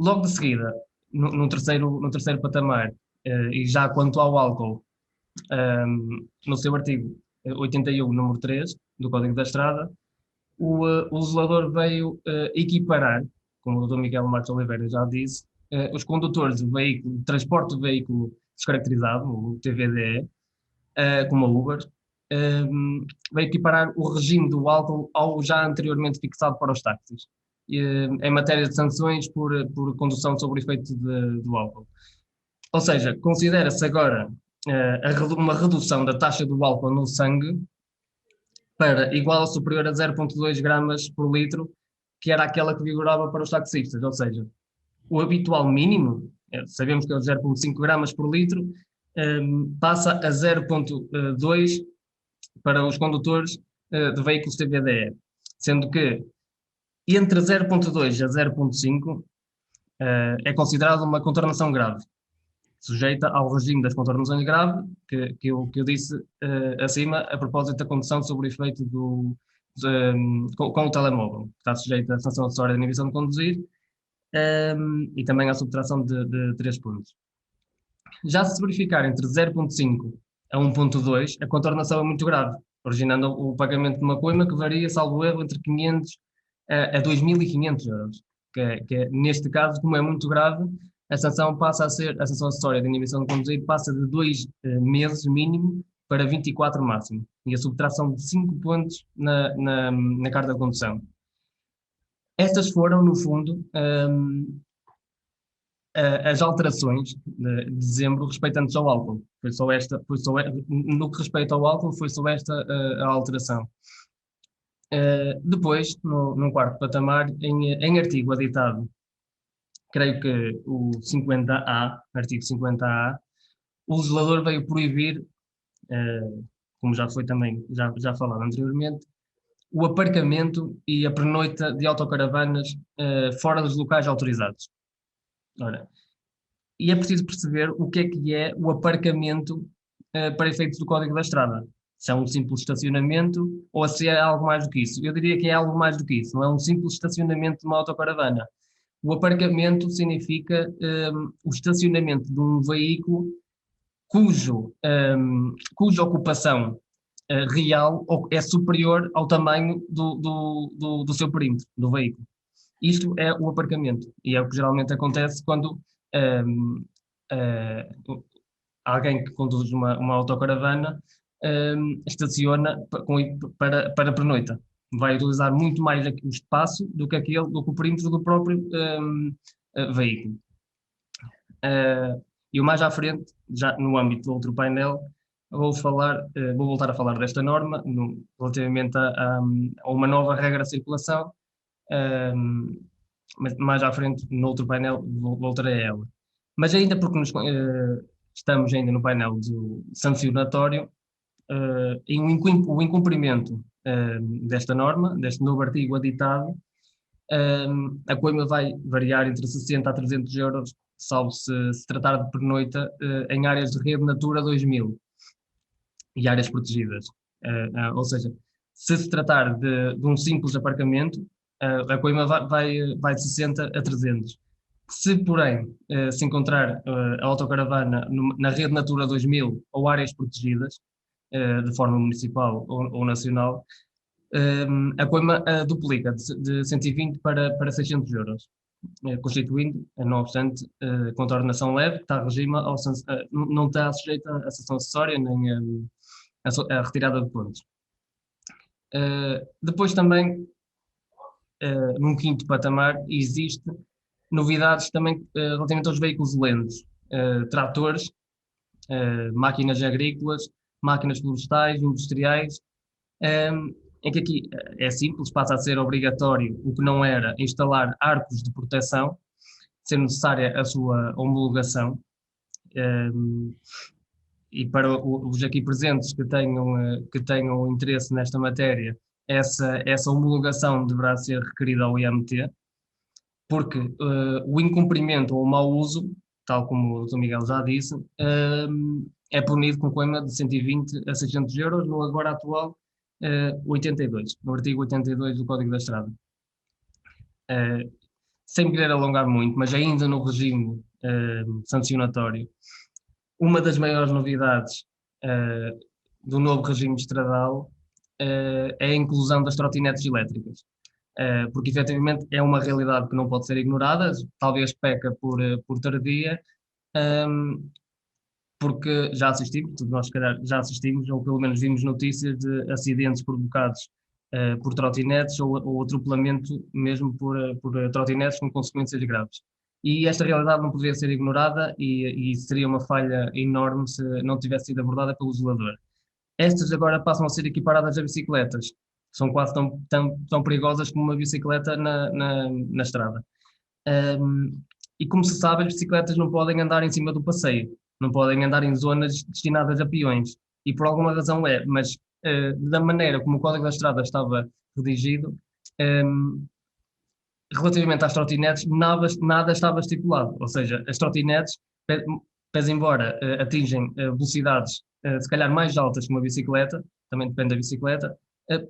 Logo de seguida, no terceiro patamar, e já quanto ao álcool, no seu artigo 81, número 3 do Código da Estrada, o legislador veio equiparar, como o Dr. Miguel Marques Oliveira já disse, os condutores de transporte de veículo descaracterizado, o TVDE, como a Uber, veio equiparar o regime do álcool ao já anteriormente fixado para os táxis, em matéria de sanções por condução sob o efeito do álcool. Ou seja, considera-se agora uma redução da taxa do álcool no sangue para igual ou superior a 0,2 gramas por litro, que era aquela que vigorava para os taxistas. Ou seja, o habitual mínimo, sabemos que é 0,5 gramas por litro, passa a 0,2 para os condutores de veículos TVDE, sendo que entre 0,2 a 0,5 é considerado uma contornação grave, sujeita ao regime das contornações graves, que eu disse acima, a propósito da condução sob o efeito com o telemóvel, que está sujeita à sanção acessória de inibição de conduzir, e também à subtração de 3 pontos. Já se verificar entre 0,5 a 1,2, a contornação é muito grave, originando o pagamento de uma coima que varia, salvo erro, entre 500 a 2.500 euros, que neste caso, como é muito grave, a sanção acessória de inibição de conduzir passa de 2 meses mínimo para 24 máximo, e a subtração de 5 pontos na carta de condução. Estas foram, no fundo, as alterações de dezembro respeitantes ao álcool. No que respeita ao álcool, foi só esta a alteração. Depois, num quarto patamar, em artigo editado, creio que o 50A, artigo 50A, o legislador veio proibir, como já foi também, já falado anteriormente, o aparcamento e a pernoita de autocaravanas fora dos locais autorizados. Ora, e é preciso perceber o que é o aparcamento para efeitos do Código da Estrada. Se é um simples estacionamento ou se é algo mais do que isso. Eu diria que é algo mais do que isso. Não é um simples estacionamento de uma autocaravana. O aparcamento significa o estacionamento de um veículo cuja ocupação real é superior ao tamanho do seu perímetro, do veículo. Isto é o aparcamento, e é o que geralmente acontece quando alguém que conduz uma autocaravana estaciona para pernoita. Vai utilizar muito mais o espaço do que o perímetro do próprio veículo. E o mais à frente, já no âmbito do outro painel, vou voltar a falar desta norma relativamente a uma nova regra de circulação, mas mais à frente, no outro painel, voltarei a ela. Mas ainda porque estamos ainda no painel do sancionatório, o incumprimento desta norma, deste novo artigo aditado, a coima vai variar entre 60 a 300 euros, salvo se tratar de pernoita em áreas de rede Natura 2000 e áreas protegidas. Ou seja, se tratar de um simples aparcamento, a coima vai de 60 a 300. Se, porém, se encontrar a autocaravana na rede Natura 2000 ou áreas protegidas, de forma municipal ou nacional, a coima duplica de 120 para 600 euros, constituindo, não obstante, contornação leve, que está não está sujeita à sanção acessória nem a retirada de pontos. Depois também, num quinto patamar, existe novidades também relativamente aos veículos lentos, tratores, máquinas agrícolas, máquinas florestais, industriais, em que aqui é simples, passa a ser obrigatório, o que não era, instalar arcos de proteção, ser necessária a sua homologação. E para os aqui presentes que tenham interesse nesta matéria, essa homologação deverá ser requerida ao IMT, porque o incumprimento ou o mau uso, tal como o Dr. Miguel já disse, é punido com coima de 120 a 600 euros, no agora atual 82, no artigo 82 do Código da Estrada. Sem querer alongar muito, mas ainda no regime sancionatório, uma das maiores novidades do novo regime estradal é a inclusão das trotinetes elétricas, porque efetivamente é uma realidade que não pode ser ignorada, talvez peca por tardia, porque já assistimos, nós se calhar já assistimos, ou pelo menos vimos notícias de acidentes provocados por trotinetes ou atropelamento mesmo por trotinetes com consequências graves. E esta realidade não poderia ser ignorada e seria uma falha enorme se não tivesse sido abordada pelo legislador. Estas agora passam a ser equiparadas a bicicletas, são quase tão perigosas como uma bicicleta na estrada. E como se sabe, as bicicletas não podem andar em cima do passeio, não podem andar em zonas destinadas a peões, e por alguma razão mas da maneira como o Código da Estrada estava redigido, relativamente às trotinetes, nada estava estipulado, ou seja, as trotinetes, pese embora atingem velocidades se calhar mais altas que uma bicicleta, também depende da bicicleta,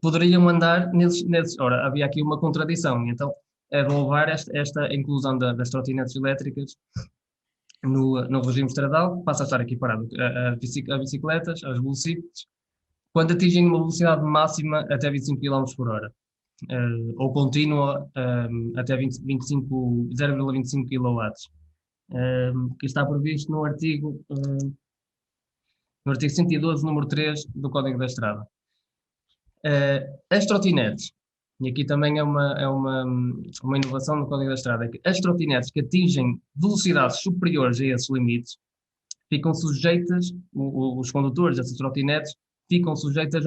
poderiam andar nesses. Ora, havia aqui uma contradição, e então é de louvar esta inclusão das trotinetes elétricas no regime estradal, que passa a estar equiparado a bicicletas, aos velocípedes, quando atingem uma velocidade máxima até 25 km por hora, ou contínua até 0,25 kW, que está previsto no artigo 112, número 3 do Código da Estrada. As trotinetes, e aqui também é uma inovação no Código da Estrada, é que as trotinetes que atingem velocidades superiores a esses limites ficam sujeitas, os condutores dessas trotinetes ficam sujeitas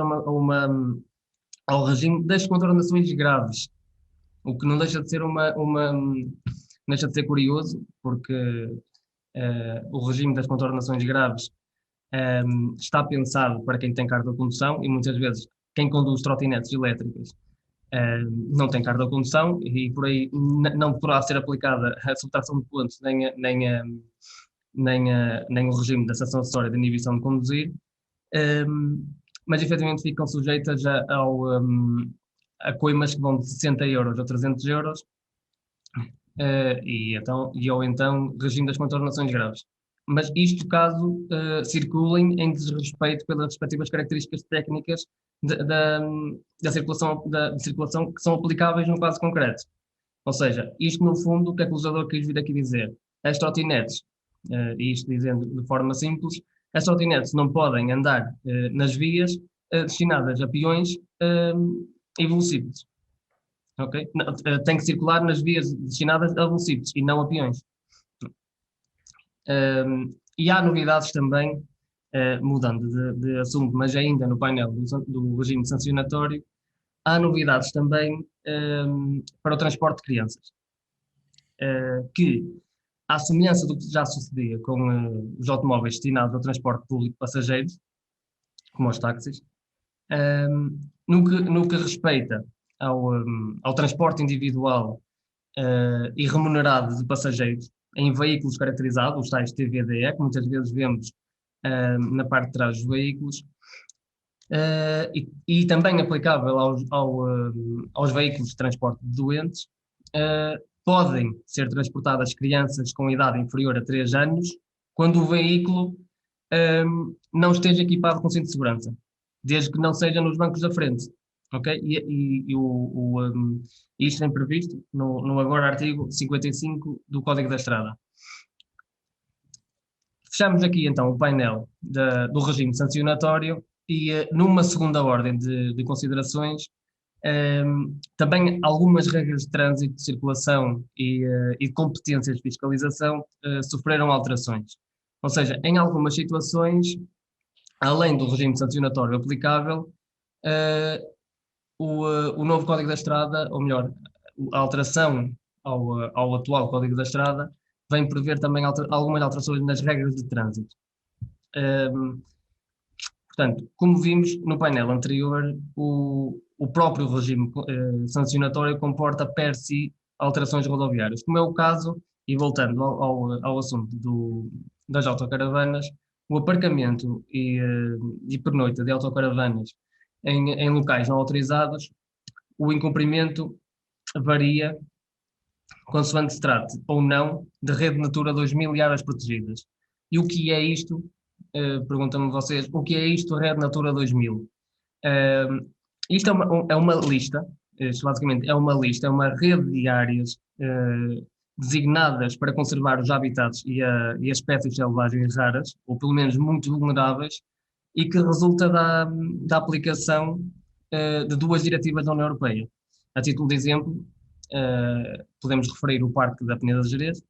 ao regime das contornações graves, o que não deixa de ser deixa de ser curioso, porque o regime das contornações graves está pensado para quem tem carta de condução, e muitas vezes quem conduz trotinetes elétricas não tem carta de condução, e por aí não poderá ser aplicada a subtração de pontos nem o regime da sanção acessória de inibição de conduzir, mas efetivamente ficam sujeitas a coimas que vão de 60 euros a 300 euros, ou então regime das contornações graves. Mas isto caso circulem em desrespeito pelas respectivas características técnicas da circulação que são aplicáveis no caso concreto. Ou seja, isto no fundo, o que é que o legislador quis vir aqui dizer? As trotinetes, e isto dizendo de forma simples, as trotinetes não podem andar nas vias destinadas a peões e velocípedes. Okay? Tem que circular nas vias destinadas a velocípedes e não a peões. E há novidades também, mudando de assunto, mas ainda no painel do regime sancionatório, há novidades também para o transporte de crianças, que, à semelhança do que já sucedia com os automóveis destinados ao transporte público de passageiros, como os táxis, no que respeita ao transporte individual e remunerado de passageiros em veículos caracterizados, os tais TVDE, que muitas vezes vemos na parte de trás dos veículos, e também aplicável aos veículos de transporte de doentes, podem ser transportadas crianças com idade inferior a 3 anos quando o veículo não esteja equipado com cinto de segurança, desde que não seja nos bancos da frente. Ok? Isto é previsto no agora artigo 55 do Código da Estrada. Fechamos aqui então o painel do regime sancionatório e numa segunda ordem de considerações, também algumas regras de trânsito, de circulação e de competências de fiscalização sofreram alterações. Ou seja, em algumas situações, além do regime sancionatório aplicável, o novo Código da Estrada, ou melhor, a alteração ao atual Código da Estrada, vem prever também algumas alterações nas regras de trânsito. Portanto, como vimos no painel anterior, o próprio regime sancionatório comporta per si alterações rodoviárias, como é o caso, e voltando ao assunto das autocaravanas, o aparcamento e pernoita de autocaravanas em locais não autorizados, o incumprimento varia consoante se trate ou não de rede Natura 2000 e áreas protegidas. E o que é isto? Perguntam-me vocês, o que é isto, Rede Natura 2000? Isto é uma lista, basicamente é uma lista, é uma rede de áreas designadas para conservar os habitats e as espécies selvagens raras, ou pelo menos muito vulneráveis, e que resulta da aplicação de 2 diretivas da União Europeia. A título de exemplo, podemos referir o Parque da Peneda de Gerês,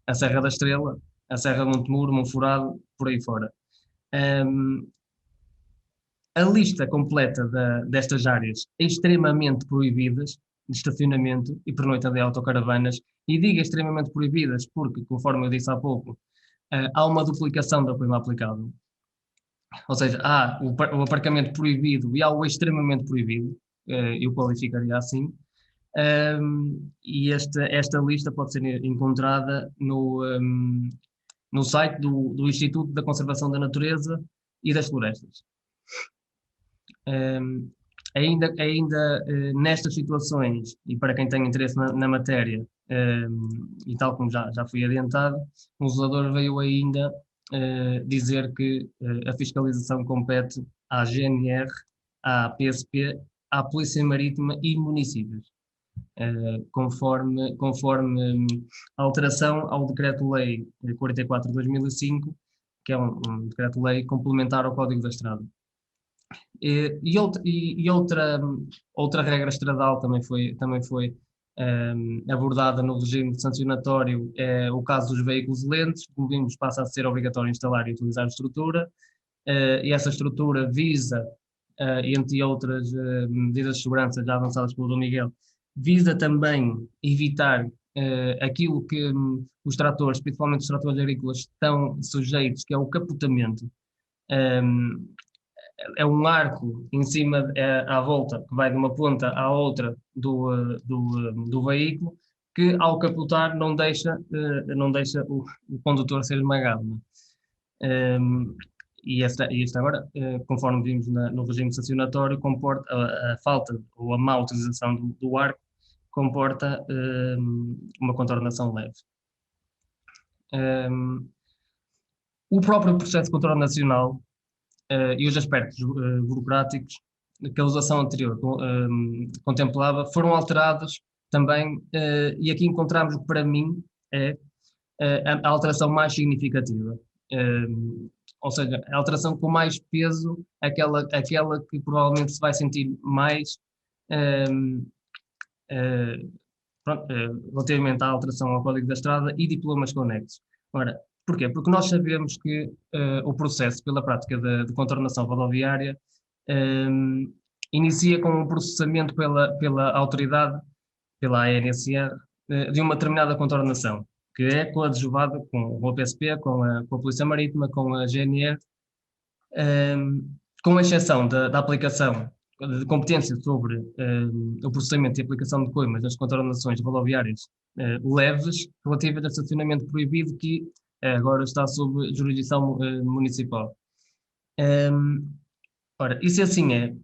a Serra da Estrela, a Serra de Montemuro, Monforado, por aí fora. A lista completa destas áreas extremamente proibidas de estacionamento e pernoita de autocaravanas, e digo extremamente proibidas porque, conforme eu disse há pouco, há uma duplicação da pena aplicável. Ou seja, há o aparcamento proibido e há o extremamente proibido, eu qualificaria assim, e esta lista pode ser encontrada no site do Instituto da Conservação da Natureza e das Florestas. Ainda nestas situações, e para quem tem interesse na matéria, e tal como já foi adiantado, o legislador veio ainda dizer que a fiscalização compete à GNR, à PSP, à Polícia Marítima e municípios, conforme a alteração ao Decreto-Lei 44 de 2005, que é um decreto-lei complementar ao Código da Estrada. Outra regra estradal também foi abordada no regime sancionatório, é o caso dos veículos lentes. Como vimos, passa a ser obrigatório instalar e utilizar estrutura, e essa estrutura visa, entre outras medidas de segurança já avançadas pelo Dom Miguel, visa também evitar aquilo que os tratores, principalmente os tratores agrícolas, estão sujeitos, que é o capotamento. É um arco em cima, à volta, que vai de uma ponta à outra do veículo, que ao capotar não deixa o condutor ser esmagado. E esta agora, conforme vimos no regime sancionatório, comporta a falta ou a má utilização do arco, comporta uma contornação leve. O próprio processo de contorno nacional e os aspectos burocráticos que a legislação anterior contemplava foram alterados também, e aqui encontramos o que para mim é a alteração mais significativa. Ou seja, a alteração com mais peso, aquela que provavelmente se vai sentir mais relativamente à alteração ao Código da Estrada e diplomas conexos. Ora, porquê? Porque nós sabemos que o processo pela prática de contornação rodoviária inicia com um processamento pela autoridade, pela ANSR, de uma determinada contornação, que é coadjuvada com o PSP, com a Polícia Marítima, com a GNR, com exceção da aplicação de competência sobre o processamento e aplicação de coimas nas contornações rodoviárias leves, relativas a estacionamento proibido, que agora está sob jurisdição municipal. Ora, e se assim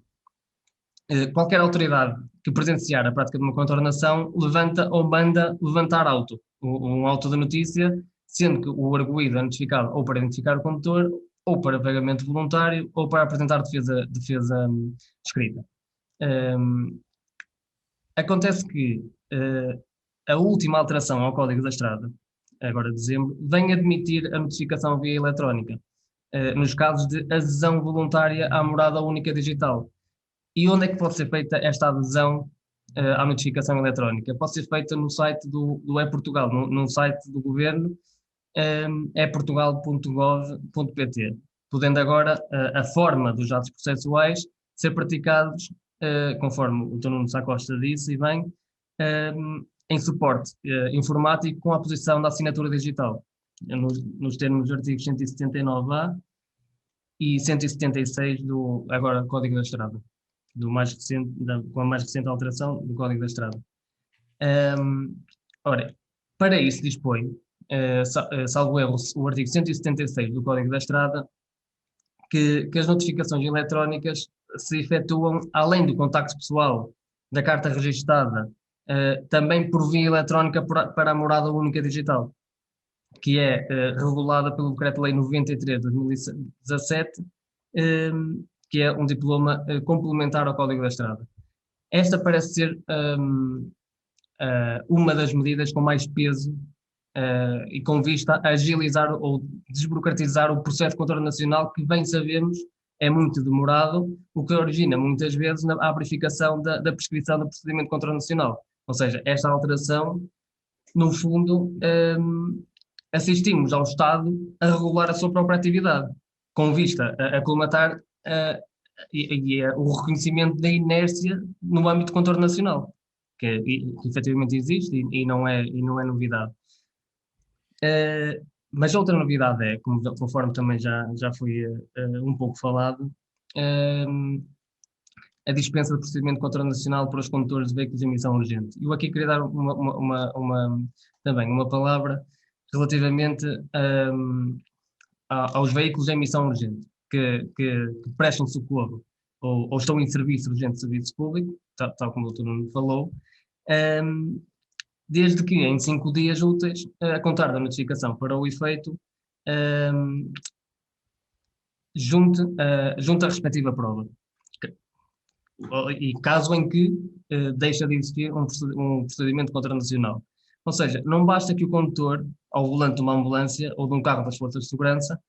qualquer autoridade que presenciar a prática de uma contornação levanta ou manda levantar auto, um auto de notícia, sendo que o arguido é notificado ou para identificar o condutor, ou para pagamento voluntário, ou para apresentar defesa escrita. Acontece que a última alteração ao Código da Estrada, agora de dezembro, vem admitir a notificação via eletrónica, nos casos de adesão voluntária à morada única digital. E onde é que pode ser feita esta adesão à notificação eletrónica? Pode ser feita no site do e-Portugal, no site do governo, eportugal.gov.pt, podendo agora a forma dos atos processuais ser praticados, conforme o Dr. Nuno Sá Costa disse, e bem, em suporte informático com a posição da assinatura digital, nos termos dos artigos 179A e 176 do agora Código da Estrada, com a mais recente alteração do Código da Estrada. Ora, para isso dispõe, salvo erro, o artigo 176 do Código da Estrada, que as notificações eletrónicas se efetuam, além do contacto pessoal da carta registada, também por via eletrónica para a morada única digital, que é regulada pelo Decreto-Lei 93 de 2017, que é um diploma complementar ao Código da Estrada. Esta parece ser uma das medidas com mais peso e com vista a agilizar ou desburocratizar o processo de contorno nacional, que bem sabemos é muito demorado, o que origina muitas vezes a verificação da prescrição do procedimento de contorno nacional. Ou seja, esta alteração, no fundo, assistimos ao Estado a regular a sua própria atividade, com vista a colmatar o reconhecimento da inércia no âmbito de contorno nacional, que efetivamente existe e não é novidade. Mas outra novidade é, conforme também já foi um pouco falado, a dispensa de procedimento de contorno nacional para os condutores de veículos de emissão urgente. Eu aqui queria dar também uma palavra relativamente aos veículos de emissão urgente que prestam socorro ou estão em serviço urgente de serviço público, tal como o Dr. Nuno falou, desde que em 5 dias úteis, a contar da notificação para o efeito, junte a respectiva prova. E caso em que deixa de existir um procedimento de contorno nacional. Ou seja, não basta que o condutor, ao volante de uma ambulância ou de um carro das forças de segurança,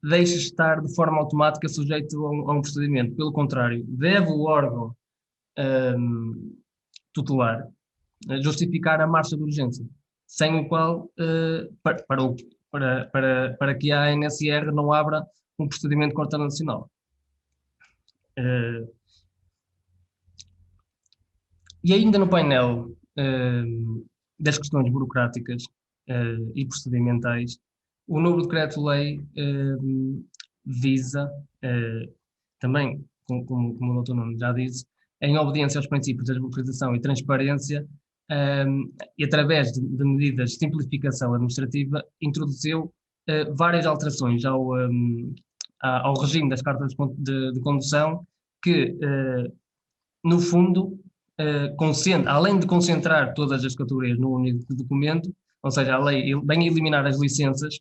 deixe estar de forma automática sujeito a um procedimento. Pelo contrário, deve o órgão tutelar justificar a marcha de urgência, sem o qual, para que a ANSR não abra um procedimento de contorno nacional. E ainda no painel das questões burocráticas e procedimentais, o novo decreto-lei visa, também, como o Dr. Nuno já disse, em obediência aos princípios da democratização e transparência, e através de medidas de simplificação administrativa, introduziu várias alterações ao regime das cartas de condução que, no fundo, além de concentrar todas as categorias num único documento, ou seja, a lei vem eliminar as licenças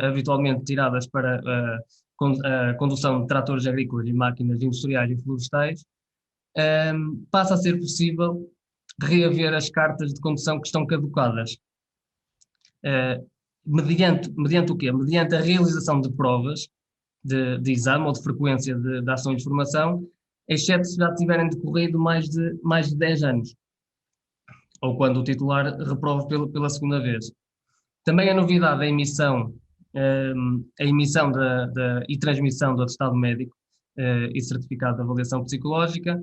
habitualmente tiradas para a condução de tratores agrícolas e máquinas industriais e florestais, passa a ser possível reaver as cartas de condução que estão caducadas. Mediante o quê? Mediante a realização de provas de exame ou de frequência de ações de formação, exceto se já tiverem decorrido mais de 10 anos, ou quando o titular reprova pela segunda vez. Também a novidade é a emissão e transmissão do atestado médico e certificado de avaliação psicológica.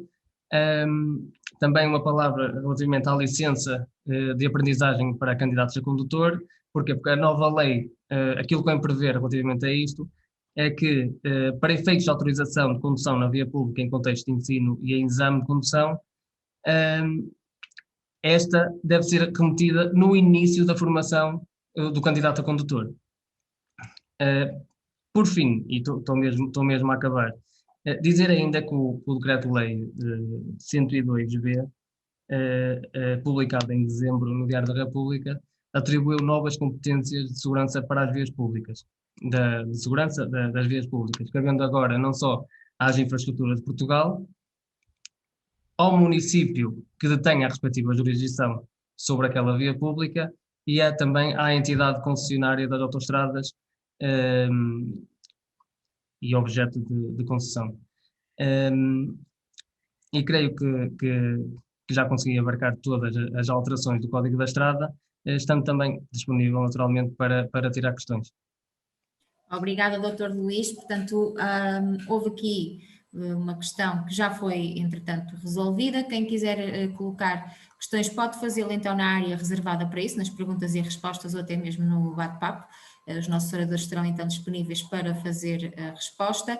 Também uma palavra relativamente à licença de aprendizagem para candidatos a condutor. Porquê? Porque a nova lei, aquilo que vem prever relativamente a isto, é que, para efeitos de autorização de condução na via pública em contexto de ensino e em exame de condução, esta deve ser remetida no início da formação do candidato a condutor. Por fim, e estou mesmo a acabar, dizer ainda que o Decreto-Lei 102B, publicado em dezembro no Diário da República, atribuiu novas competências de segurança para as vias públicas, de segurança das vias públicas, cabendo agora não só às infraestruturas de Portugal, ao município que detém a respectiva jurisdição sobre aquela via pública e também à entidade concessionária das autoestradas e objeto de concessão. E creio que já consegui abarcar todas as alterações do Código da Estrada, estando também disponível naturalmente para tirar questões. Obrigada, Dr. Luís. Portanto, houve aqui uma questão que já foi, entretanto, resolvida. Quem quiser colocar questões pode fazê-lo então na área reservada para isso, nas perguntas e respostas ou até mesmo no bate-papo. Os nossos oradores estarão então disponíveis para fazer a resposta.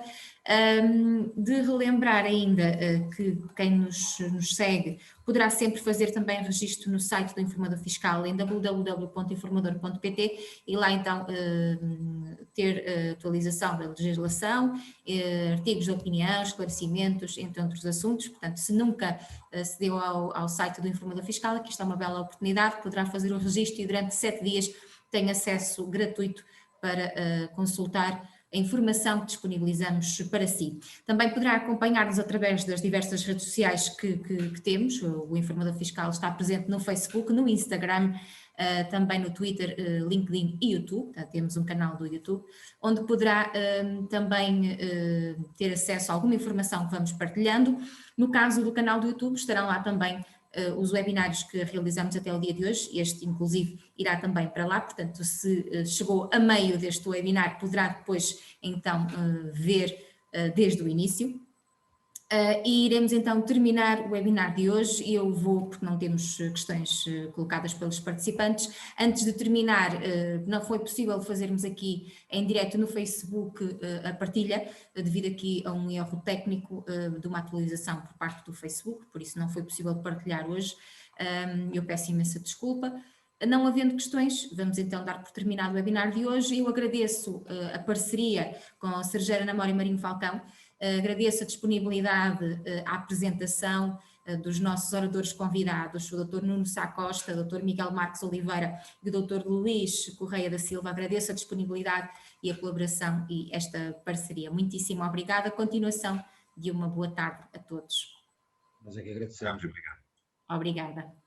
De relembrar ainda que quem nos segue poderá sempre fazer também registro no site do Informador Fiscal em www.informador.pt e lá então ter atualização da legislação, artigos de opinião, esclarecimentos, entre outros assuntos. Portanto, se nunca acedeu ao site do Informador Fiscal, aqui está uma bela oportunidade, poderá fazer o registro e durante 7 dias tem acesso gratuito para consultar a informação que disponibilizamos para si. Também poderá acompanhar-nos através das diversas redes sociais que temos. O Informador Fiscal está presente no Facebook, no Instagram, também no Twitter, LinkedIn e YouTube. Temos um canal do YouTube, onde poderá também ter acesso a alguma informação que vamos partilhando. No caso do canal do YouTube, estarão lá também os webinários que realizamos até o dia de hoje, este inclusive irá também para lá, portanto se chegou a meio deste webinar poderá depois então ver desde o início. E iremos então terminar o webinar de hoje e eu vou, porque não temos questões colocadas pelos participantes, antes de terminar, não foi possível fazermos aqui em direto no Facebook a partilha, devido aqui a um erro técnico de uma atualização por parte do Facebook, por isso não foi possível partilhar hoje, eu peço imensa desculpa. Não havendo questões, vamos então dar por terminado o webinar de hoje. Eu agradeço a parceria com a Sergeira Ana Mória Marinho Falcão, agradeço a disponibilidade à apresentação dos nossos oradores convidados, o Dr. Nuno Sá Costa, o Dr. Miguel Marques Oliveira e o Dr. Luís Correia da Silva. Agradeço a disponibilidade e a colaboração e esta parceria. Muitíssimo obrigada. Continuação de uma boa tarde a todos. Nós é que agradecemos. Obrigado. Obrigada.